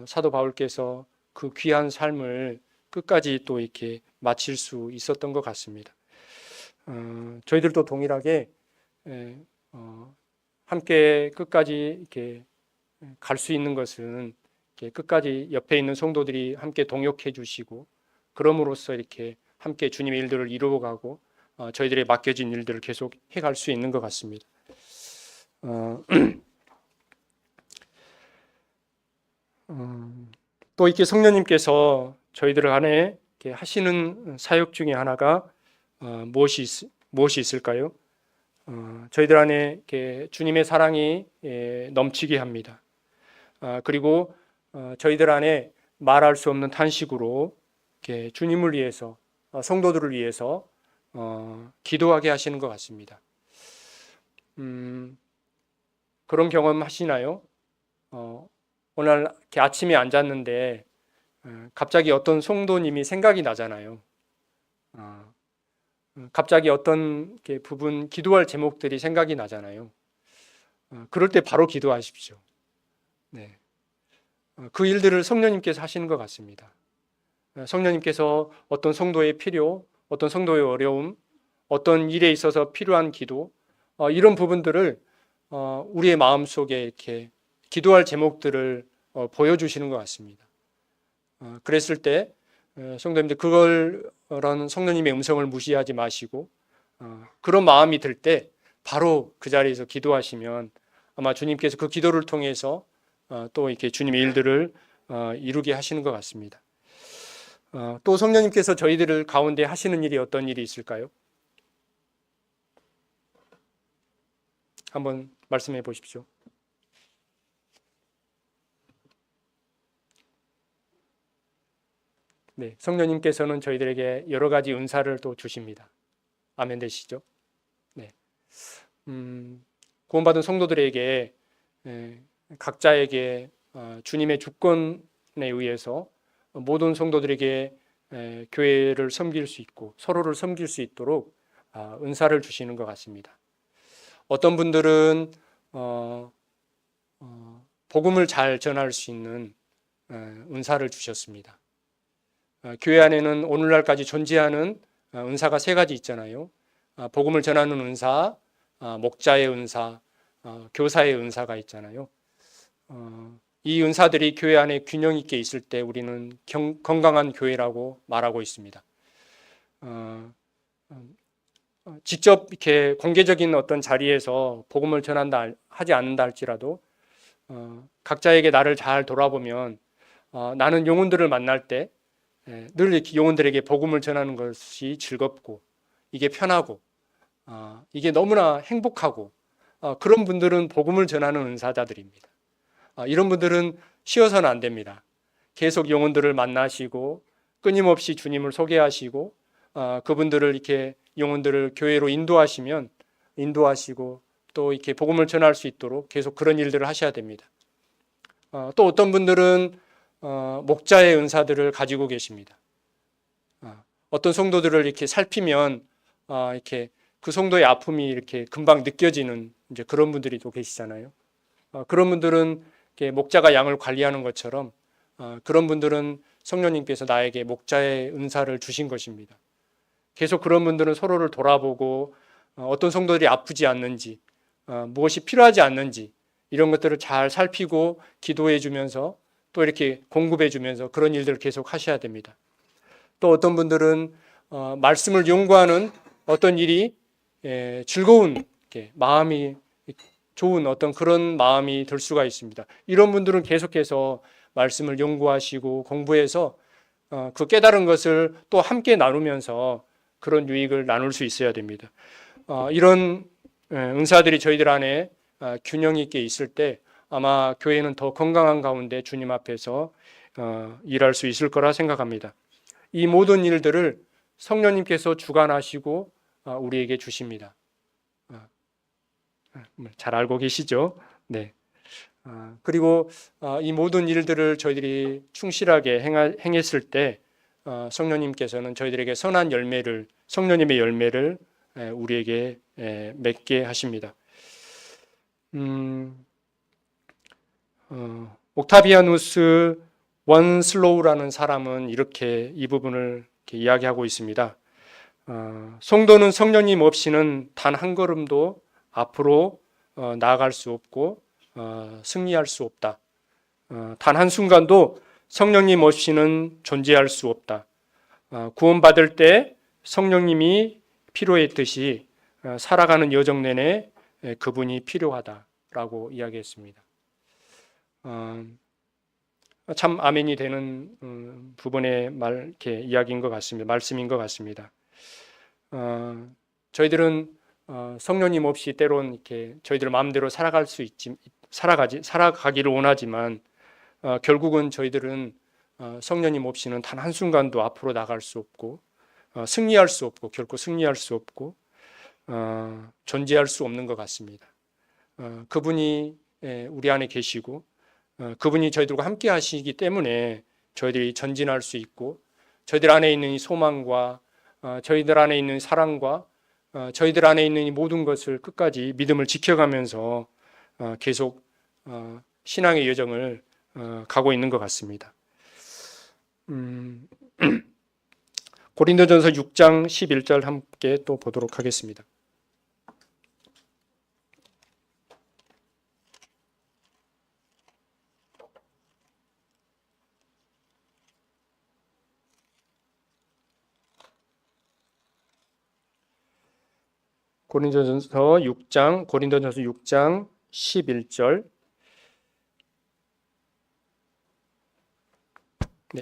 A: 사도 바울께서 그 귀한 삶을 끝까지 또 이렇게 마칠 수 있었던 것 같습니다. 저희들도 동일하게 함께 끝까지 이렇게 갈 수 있는 것은 이렇게 끝까지 옆에 있는 성도들이 함께 동역해 주시고 그럼으로써 이렇게 함께 주님의 일들을 이루어가고 저희들의 맡겨진 일들을 계속 해갈 수 있는 것 같습니다. 또 이렇게 성령님께서 저희들 안에 이렇게 하시는 사역 중에 하나가 무엇이 있을까요? 저희들 안에 이렇게 주님의 사랑이 넘치게 합니다. 그리고 저희들 안에 말할 수 없는 탄식으로 이렇게 주님을 위해서 성도들을 위해서 기도하게 하시는 것 같습니다. 그런 경험 하시나요? 오늘 이렇게 아침에 앉았는데 갑자기 어떤 성도님이 생각이 나잖아요. 갑자기 어떤 부분 기도할 제목들이 생각이 나잖아요. 그럴 때 바로 기도하십시오. 네. 그 일들을 성령님께서 하시는 것 같습니다. 성령님께서 어떤 성도의 필요, 어떤 성도의 어려움, 어떤 일에 있어서 필요한 기도, 이런 부분들을 우리의 마음속에 이렇게 기도할 제목들을 보여주시는 것 같습니다. 그랬을 때 성도님들 그런 성령님의 음성을 무시하지 마시고 그런 마음이 들 때 바로 그 자리에서 기도하시면 아마 주님께서 그 기도를 통해서 또 이렇게 주님의 일들을 이루게 하시는 것 같습니다. 또 성령님께서 저희들을 가운데 하시는 일이 어떤 일이 있을까요? 한번 말씀해 보십시오. 네, 성령님께서는 저희들에게 여러 가지 은사를 또 주십니다. 아멘 되시죠? 네, 구원받은 성도들에게 각자에게 주님의 주권에 의해서 모든 성도들에게 교회를 섬길 수 있고 서로를 섬길 수 있도록 은사를 주시는 것 같습니다. 어떤 분들은 복음을 잘 전할 수 있는 은사를 주셨습니다. 교회 안에는 오늘날까지 존재하는 은사가 세 가지 있잖아요. 복음을 전하는 은사, 목자의 은사, 교사의 은사가 있잖아요. 이 은사들이 교회 안에 균형 있게 있을 때 우리는 건강한 교회라고 말하고 있습니다. 직접 이렇게 공개적인 어떤 자리에서 복음을 전한다 하지 않는다 할지라도 각자에게 나를 잘 돌아보면 나는 영혼들을 만날 때 늘 이렇게 영혼들에게 복음을 전하는 것이 즐겁고 이게 편하고 이게 너무나 행복하고 그런 분들은 복음을 전하는 은사자들입니다. 이런 분들은 쉬어서는 안 됩니다. 계속 영혼들을 만나시고 끊임없이 주님을 소개하시고 그분들을 이렇게 영혼들을 교회로 인도하시고 또 이렇게 복음을 전할 수 있도록 계속 그런 일들을 하셔야 됩니다. 또 어떤 분들은 목자의 은사들을 가지고 계십니다. 어떤 성도들을 이렇게 살피면 이렇게 그 성도의 아픔이 이렇게 금방 느껴지는 이제 그런 분들이 또 계시잖아요. 그런 분들은 이렇게 목자가 양을 관리하는 것처럼 그런 분들은 성령님께서 나에게 목자의 은사를 주신 것입니다. 계속 그런 분들은 서로를 돌아보고 어떤 성도들이 아프지 않는지 무엇이 필요하지 않는지 이런 것들을 잘 살피고 기도해 주면서 또 이렇게 공급해 주면서 그런 일들을 계속 하셔야 됩니다. 또 어떤 분들은 말씀을 연구하는 어떤 일이 즐거운 마음이 좋은 어떤 그런 마음이 들 수가 있습니다. 이런 분들은 계속해서 말씀을 연구하시고 공부해서 그 깨달은 것을 또 함께 나누면서 그런 유익을 나눌 수 있어야 됩니다. 이런 은사들이 저희들 안에 균형 있게 있을 때 아마 교회는 더 건강한 가운데 주님 앞에서 일할 수 있을 거라 생각합니다. 이 모든 일들을 성령님께서 주관하시고 우리에게 주십니다. 잘 알고 계시죠? 네. 그리고 이 모든 일들을 저희들이 충실하게 행했을 때 성령님께서는 저희들에게 선한 열매를, 성령님의 열매를 우리에게 맺게 하십니다. 옥타비아누스 원슬로우라는 사람은 이렇게 이 부분을 이렇게 이야기하고 있습니다. 성도는 성령님 없이는 단 한 걸음도 앞으로 나아갈 수 없고 승리할 수 없다. 단 한순간도 성령님 없이는 존재할 수 없다. 구원받을 때 성령님이 필요했듯이 살아가는 여정 내내 그분이 필요하다라고 이야기했습니다. 참 아멘이 되는 부분의 이렇게 이야기인 것 같습니다. 말씀인 것 같습니다. 저희들은 성령님 없이 때론 이렇게 저희들 마음대로 살아가기를 원하지만 결국은 저희들은 성령님 없이는 단 한순간도 앞으로 나갈 수 없고 승리할 수 없고 결코 승리할 수 없고 존재할 수 없는 것 같습니다. 그분이 우리 안에 계시고 그분이 저희들과 함께 하시기 때문에 저희들이 전진할 수 있고 저희들 안에 있는 이 소망과 저희들 안에 있는 사랑과 저희들 안에 있는 이 모든 것을 끝까지 믿음을 지켜가면서 계속 신앙의 여정을 가고 있는 것 같습니다. 고린도전서 6장 11절 함께 또 보도록 하겠습니다. 고린도전서 6장 11절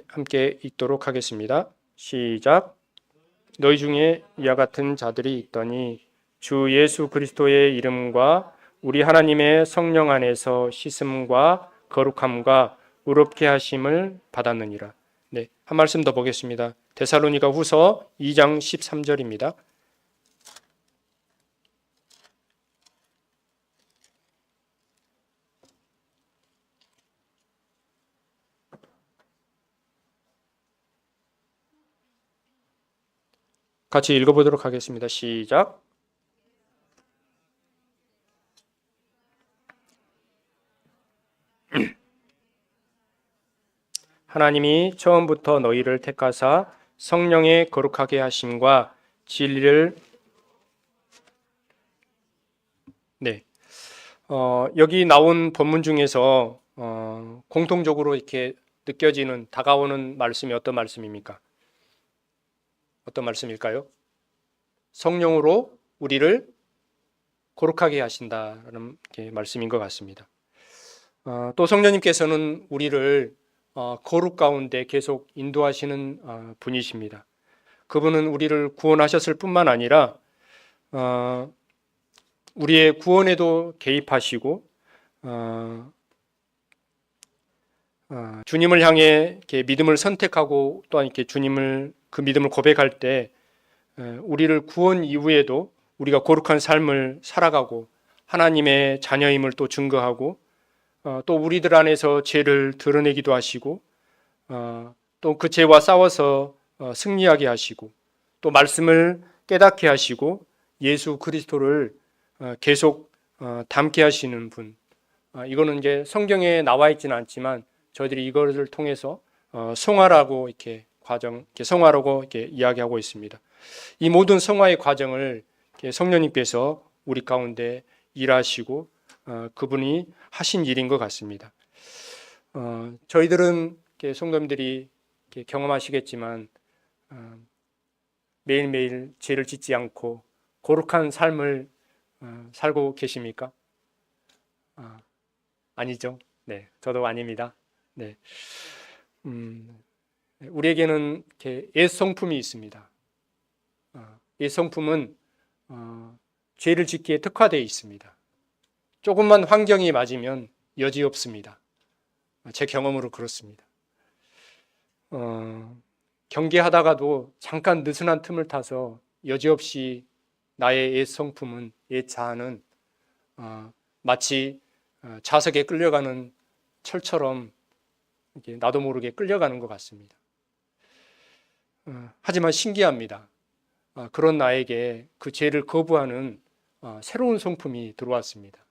A: 함께 읽도록 하겠습니다. 시작. 너희 중에 이와 같은 자들이 있더니 주 예수 그리스도의 이름과 우리 하나님의 성령 안에서 씻음과 거룩함과 의롭게 하심을 받았느니라. 한 말씀 더 보겠습니다. 데살로니가 후서 2장 13절입니다. 같이 읽어보도록 하겠습니다. 시작. 하나님이 처음부터 너희를 택하사 성령의 거룩하게 하심과 진리를 여기 나온 본문 중에서 공통적으로 이렇게 느껴지는 다가오는 말씀이 어떤 말씀입니까? 어떤 말씀일까요? 성령으로 우리를 거룩하게 하신다는 말씀인 것 같습니다. 또 성령님께서는 우리를 거룩 가운데 계속 인도하시는 분이십니다. 그분은 우리를 구원하셨을 뿐만 아니라 우리의 구원에도 개입하시고 주님을 향해 이렇게 믿음을 선택하고 또한 이렇게 그 믿음을 고백할 때 우리를 구원 이후에도 우리가 거룩한 삶을 살아가고 하나님의 자녀임을 또 증거하고 또 우리들 안에서 죄를 드러내기도 하시고 또 그 죄와 싸워서 승리하게 하시고 또 말씀을 깨닫게 하시고 예수 그리스도를 계속 닮게 하시는 분. 이거는 이제 성경에 나와 있지는 않지만 저희들이 이것을 통해서 성화라고 이렇게 성화라고 이렇게 이야기하고 있습니다. 이 모든 성화의 과정을 성령님께서 우리 가운데 일하시고 그분이 하신 일인 것 같습니다. 저희들은 성도님들이 경험하시겠지만 매일매일 죄를 짓지 않고 거룩한 삶을 살고 계십니까? 아니죠. 네, 저도 아닙니다. 네, 우리에게는 옛 성품이 있습니다. 옛 성품은 죄를 짓기에 특화되어 있습니다. 조금만 환경이 맞으면 여지없습니다. 제 경험으로 그렇습니다. 경계하다가도 잠깐 느슨한 틈을 타서 여지없이 나의 옛 성품은, 옛 자아는 마치 자석에 끌려가는 철처럼 나도 모르게 끌려가는 것 같습니다. 하지만 신기합니다. 그런 나에게 그 죄를 거부하는 새로운 성품이 들어왔습니다.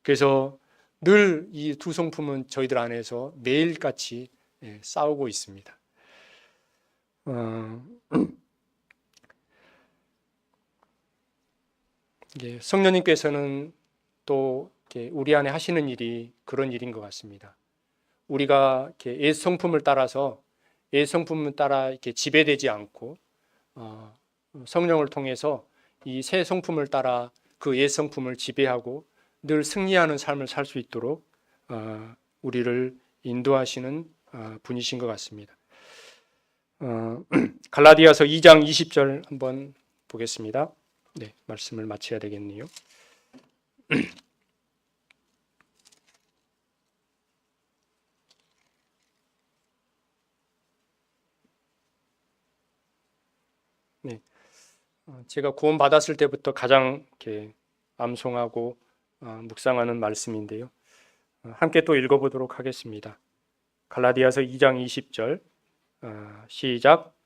A: 그래서 늘 이 두 성품은 저희들 안에서 매일같이 싸우고 있습니다. 성령님께서는 또 우리 안에 하시는 일이 그런 일인 것 같습니다. 우리가 옛 성품을 따라서 옛 성품을 따라 이렇게 지배되지 않고 성령을 통해서 이 새 성품을 따라 그 옛 성품을 지배하고 늘 승리하는 삶을 살 수 있도록 우리를 인도하시는 분이신 것 같습니다. 갈라디아서 2장 20절 한번 보겠습니다. 네, 말씀을 마쳐야 되겠네요. 네, 제가 구원 받았을 때부터 가장 이렇게 암송하고 묵상하는 말씀인데요. 함께 또 읽어보도록 하겠습니다. 갈라디아서 2장 20절 시작.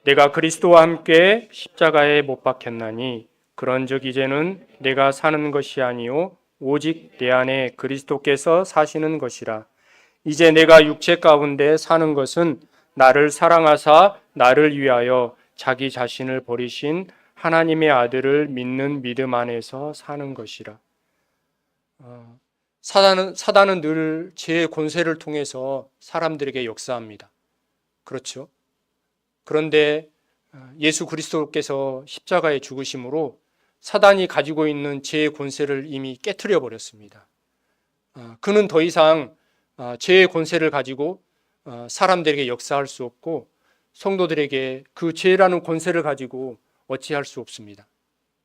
A: 내가 그리스도와 함께 십자가에 못 박혔나니 그런즉 이제는 내가 사는 것이 아니요 오직 내 안에 그리스도께서 사시는 것이라. 이제 내가 육체 가운데 사는 것은 나를 사랑하사 나를 위하여 자기 자신을 버리신 하나님의 아들을 믿는 믿음 안에서 사는 것이라. 사단은 늘 죄의 권세를 통해서 사람들에게 역사합니다. 그렇죠? 그런데 예수 그리스도께서 십자가에 죽으심으로 사단이 가지고 있는 죄의 권세를 이미 깨트려 버렸습니다. 그는 더 이상 죄의 권세를 가지고 사람들에게 역사할 수 없고 성도들에게 그 죄라는 권세를 가지고 어찌할 수 없습니다.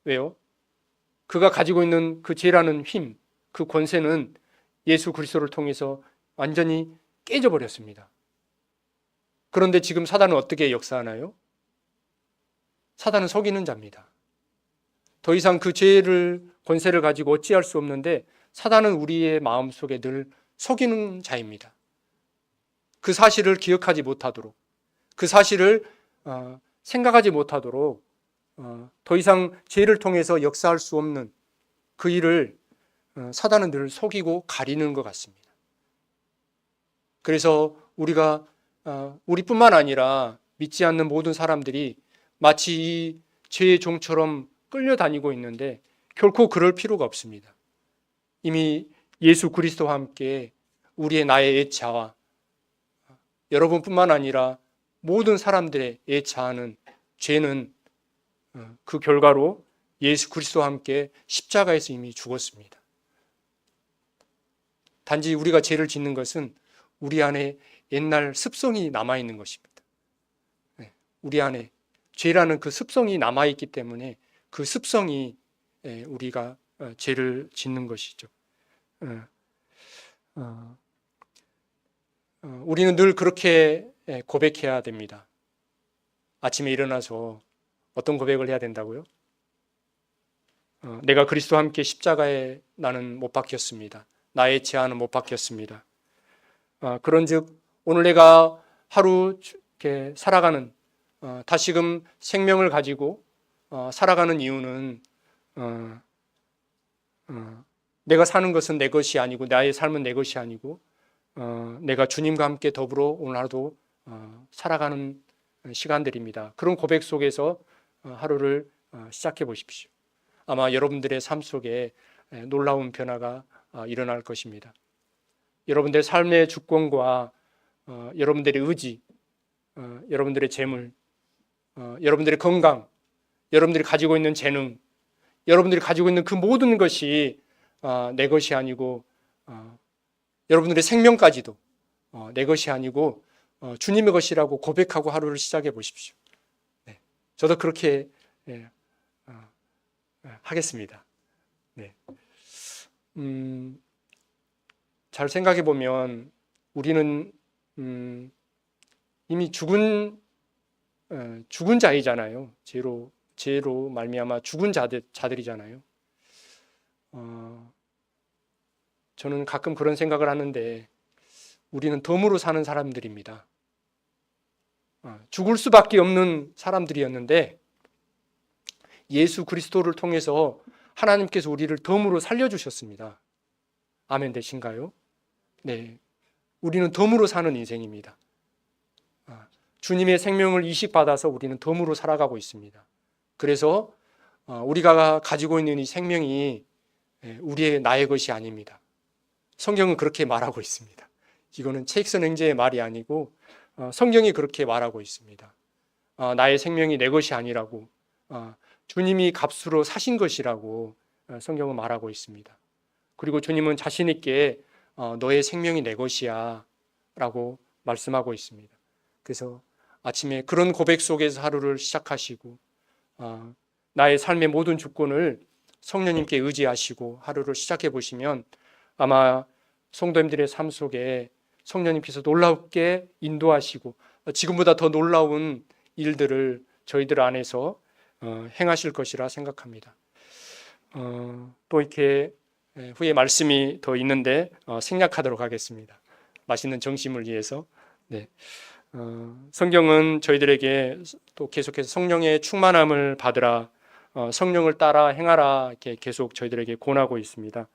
A: 왜요? 그가 가지고 있는 그 죄라는 힘, 그 권세는 예수 그리스도를 통해서 완전히 깨져버렸습니다. 그런데 지금 사단은 어떻게 역사하나요? 사단은 속이는 자입니다. 더 이상 그 죄를 권세를 가지고 어찌할 수 없는데 사단은 우리의 마음속에 늘 속이는 자입니다. 그 사실을 기억하지 못하도록, 그 사실을 생각하지 못하도록 더 이상 죄를 통해서 역사할 수 없는 그 일을 사단은 늘 속이고 가리는 것 같습니다. 그래서 우리뿐만 아니라 믿지 않는 모든 사람들이 마치 이 죄의 종처럼 끌려다니고 있는데 결코 그럴 필요가 없습니다. 이미 예수 그리스도와 함께 우리의 나의 옛 자와 여러분뿐만 아니라 모든 사람들의 옛 자아는 죄는 그 결과로 예수 그리스도와 함께 십자가에서 이미 죽었습니다. 단지 우리가 죄를 짓는 것은 우리 안에 옛날 습성이 남아있는 것입니다. 우리 안에 죄라는 그 습성이 남아있기 때문에 그 습성이 우리가 죄를 짓는 것이죠. 우리는 늘 그렇게 고백해야 됩니다. 아침에 일어나서 어떤 고백을 해야 된다고요? 내가 그리스도와 함께 십자가에 나는 못 박혔습니다. 나의 죄는 못 박혔습니다. 그런즉 오늘 내가 하루 이렇게 살아가는 다시금 생명을 가지고 살아가는 이유는 내가 사는 것은 내 것이 아니고 나의 삶은 내 것이 아니고 내가 주님과 함께 더불어 오늘 하루도 살아가는 시간들입니다. 그런 고백 속에서 하루를 시작해 보십시오. 아마 여러분들의 삶 속에 놀라운 변화가 일어날 것입니다. 여러분들의 삶의 주권과 여러분들의 의지, 여러분들의 재물, 여러분들의 건강, 여러분들이 가지고 있는 재능, 여러분들이 가지고 있는 그 모든 것이 내 것이 아니고 여러분들의 생명까지도 내 것이 아니고 주님의 것이라고 고백하고 하루를 시작해 보십시오. 네, 저도 그렇게 하겠습니다. 네. 잘 생각해 보면 우리는 이미 죽은 자이잖아요. 죄로 말미암아 죽은 자들이잖아요. 저는 가끔 그런 생각을 하는데 우리는 덤으로 사는 사람들입니다. 죽을 수밖에 없는 사람들이었는데 예수 그리스도를 통해서 하나님께서 우리를 덤으로 살려주셨습니다. 아멘 되신가요? 네, 우리는 덤으로 사는 인생입니다. 주님의 생명을 이식받아서 우리는 덤으로 살아가고 있습니다. 그래서 우리가 가지고 있는 이 생명이 우리의 나의 것이 아닙니다. 성경은 그렇게 말하고 있습니다. 이거는 책선 행제의 말이 아니고 성경이 그렇게 말하고 있습니다. 나의 생명이 내 것이 아니라고, 주님이 값으로 사신 것이라고 성경은 말하고 있습니다. 그리고 주님은 자신 있게 너의 생명이 내 것이야 라고 말씀하고 있습니다. 그래서 아침에 그런 고백 속에서 하루를 시작하시고 나의 삶의 모든 주권을 성령님께 의지하시고 하루를 시작해 보시면 아마 성도님들의 삶 속에 성령님께서 놀랍게 인도하시고 지금보다 더 놀라운 일들을 저희들 안에서 행하실 것이라 생각합니다. 또 이렇게 후에 말씀이 더 있는데 생략하도록 하겠습니다. 맛있는 정심을 위해서. 네. 성경은 저희들에게 또 계속해서 성령의 충만함을 받으라, 성령을 따라 행하라 이렇게 계속 저희들에게 권하고 있습니다.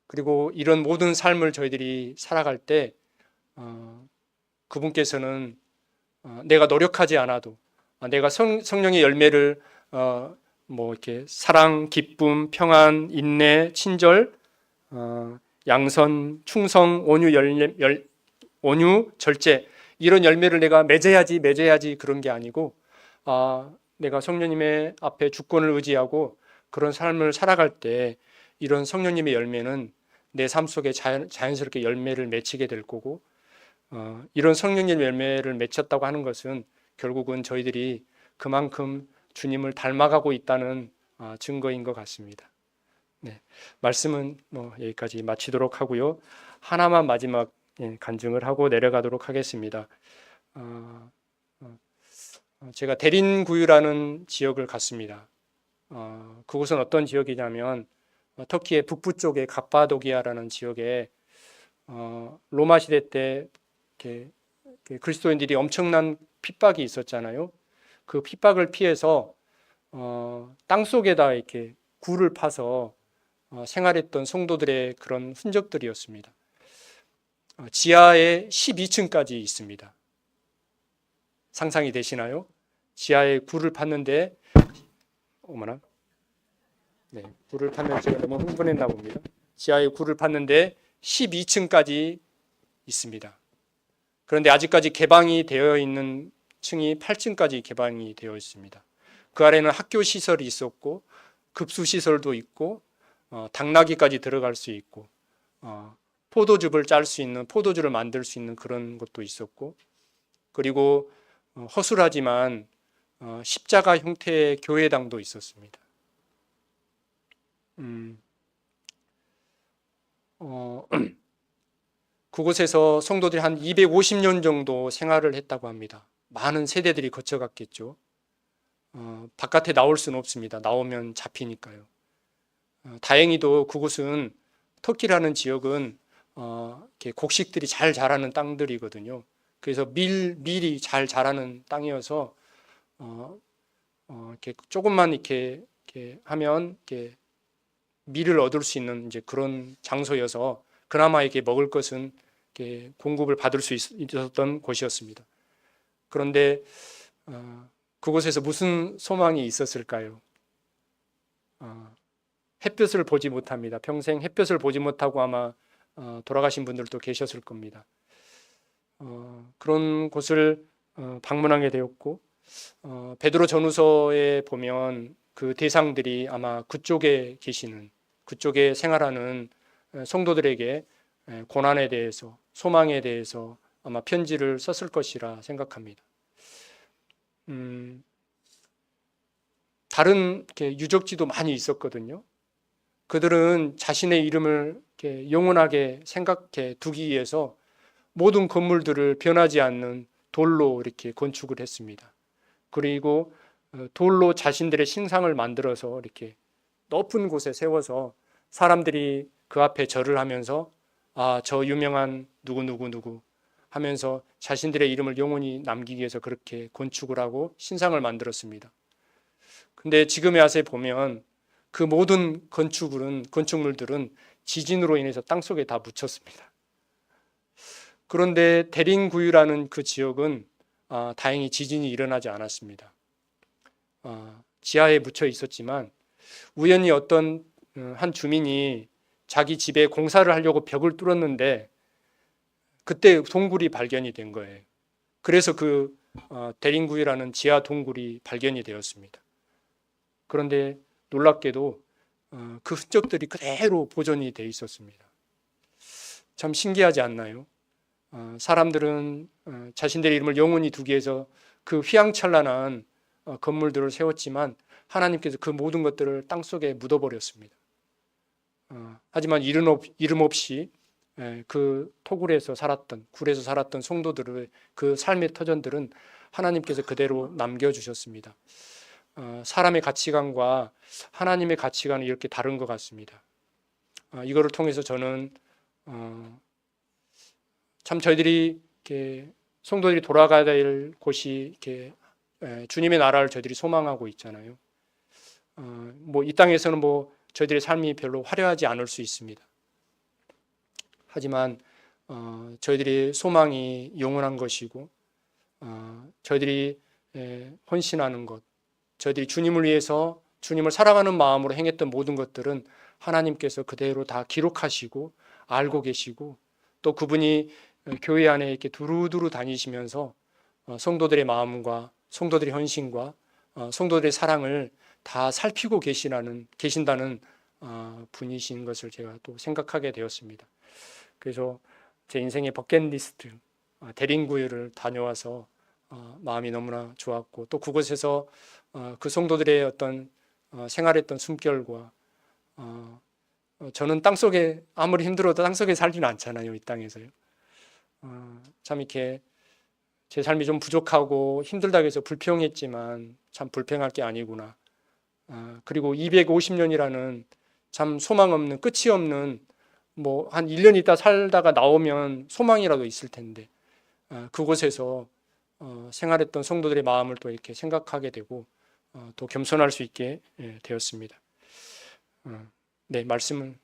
A: 그리고 이런 모든 삶을 저희들이 살아갈 때 그분께서는 내가 노력하지 않아도 내가 성령의 열매를 뭐 이렇게 사랑, 기쁨, 평안, 인내, 친절, 양선, 충성, 온유, 절제 이런 열매를 내가 맺어야지 그런 게 아니고 내가 성령님의 앞에 주권을 의지하고 그런 삶을 살아갈 때 이런 성령님의 열매는 내 삶 속에 자연스럽게 열매를 맺히게 될 거고 이런 성령님의 열매를 맺혔다고 하는 것은 결국은 저희들이 그만큼 주님을 닮아가고 있다는 증거인 것 같습니다. 네, 말씀은 여기까지 마치도록 하고요. 하나만 마지막 간증을 하고 내려가도록 하겠습니다. 제가 데린구유라는 지역을 갔습니다. 그곳은 어떤 지역이냐면 터키의 북부 쪽의 갑바도기아라는 지역에 로마 시대 때 이렇게 그리스도인들이 엄청난 핍박이 있었잖아요. 그 핍박을 피해서 땅 속에다 이렇게 굴을 파서 생활했던 성도들의 그런 흔적들이었습니다. 지하에 12층까지 있습니다. 상상이 되시나요? 지하에 굴을 팠는데 어머나, 네, 굴을 파면 제가 너무 흥분했나 봅니다. 지하에 굴을 팠는데 12층까지 있습니다. 그런데 아직까지 개방이 되어 있는 층이 8층까지 개방이 되어 있습니다. 그 아래는 학교 시설이 있었고 급수 시설도 있고 당나귀까지 들어갈 수 있고 포도즙을 짤 수 있는 포도주를 만들 수 있는 그런 것도 있었고 그리고 허술하지만 십자가 형태의 교회당도 있었습니다. 그곳에서 성도들이 한 250년 정도 생활을 했다고 합니다. 많은 세대들이 거쳐갔겠죠. 바깥에 나올 수는 없습니다. 나오면 잡히니까요. 다행히도 그곳은 터키라는 지역은 이렇게 곡식들이 잘 자라는 땅들이거든요. 그래서 밀이 잘 자라는 땅이어서 이렇게 조금만 이렇게 하면 이렇게 밀을 얻을 수 있는 이제 그런 장소여서 그나마 이렇게 먹을 것은 이렇게 공급을 받을 수 있었던 곳이었습니다. 그런데 그곳에서 무슨 소망이 있었을까요? 햇볕을 보지 못합니다. 평생 햇볕을 보지 못하고 아마 돌아가신 분들도 계셨을 겁니다. 그런 곳을 방문하게 되었고 베드로 전후서에 보면 그 대상들이 아마 그쪽에 계시는 그쪽에 생활하는 성도들에게 고난에 대해서 소망에 대해서 아마 편지를 썼을 것이라 생각합니다. 다른 유적지도 많이 있었거든요. 그들은 자신의 이름을 영원하게 생각해 두기 위해서 모든 건물들을 변하지 않는 돌로 이렇게 건축을 했습니다. 그리고 돌로 자신들의 신상을 만들어서 이렇게 높은 곳에 세워서 사람들이 그 앞에 절을 하면서 저 유명한 누구 하면서 자신들의 이름을 영원히 남기기 위해서 그렇게 건축을 하고 신상을 만들었습니다. 근데 지금의 아세에 보면 그 모든 건축물들은 지진으로 인해서 땅속에 다 묻혔습니다. 그런데 대림구유라는 그 지역은 다행히 지진이 일어나지 않았습니다. 지하에 묻혀 있었지만 우연히 어떤 한 주민이 자기 집에 공사를 하려고 벽을 뚫었는데 그때 동굴이 발견이 된 거예요. 그래서 그 대림구유라는 지하 동굴이 발견이 되었습니다. 그런데 놀랍게도 그 흔적들이 그대로 보존이 돼 있었습니다. 참 신기하지 않나요? 사람들은 자신들의 이름을 영원히 두기 위해서 그 휘황찬란한 건물들을 세웠지만 하나님께서 그 모든 것들을 땅속에 묻어버렸습니다. 하지만 이름 없이 그 토굴에서 살았던, 굴에서 살았던 성도들의 그 삶의 터전들은 하나님께서 그대로 남겨주셨습니다. 사람의 가치관과 하나님의 가치관은 이렇게 다른 것 같습니다. 이거를 통해서 저는 참 저희들이 이렇게 성도들이 돌아가야 될 곳이 이렇게 주님의 나라를 저희들이 소망하고 있잖아요. 뭐 이 땅에서는 뭐 저희들의 삶이 별로 화려하지 않을 수 있습니다. 하지만 저희들이 소망이 영원한 것이고 저희들이 헌신하는 것, 저희들이 주님을 위해서 주님을 사랑하는 마음으로 행했던 모든 것들은 하나님께서 그대로 다 기록하시고 알고 계시고 또 그분이 교회 안에 이렇게 두루두루 다니시면서 성도들의 마음과 성도들의 헌신과 성도들의 사랑을 다 살피고 계신다는 분이신 것을 제가 또 생각하게 되었습니다. 그래서 제 인생의 버킷리스트 대림구유를 다녀와서 마음이 너무나 좋았고 또 그곳에서 그 성도들의 어떤 생활했던 숨결과 저는 땅속에 아무리 힘들어도 땅속에 살지는 않잖아요. 이 땅에서요. 참 이렇게 제 삶이 좀 부족하고 힘들다고 해서 불평했지만 참 불평할 게 아니구나. 그리고 250년이라는 참 소망 없는 끝이 없는 뭐 한 1년 있다 살다가 나오면 소망이라도 있을 텐데 그곳에서 생활했던 성도들의 마음을 또 이렇게 생각하게 되고 또 겸손할 수 있게 되었습니다. 네, 말씀을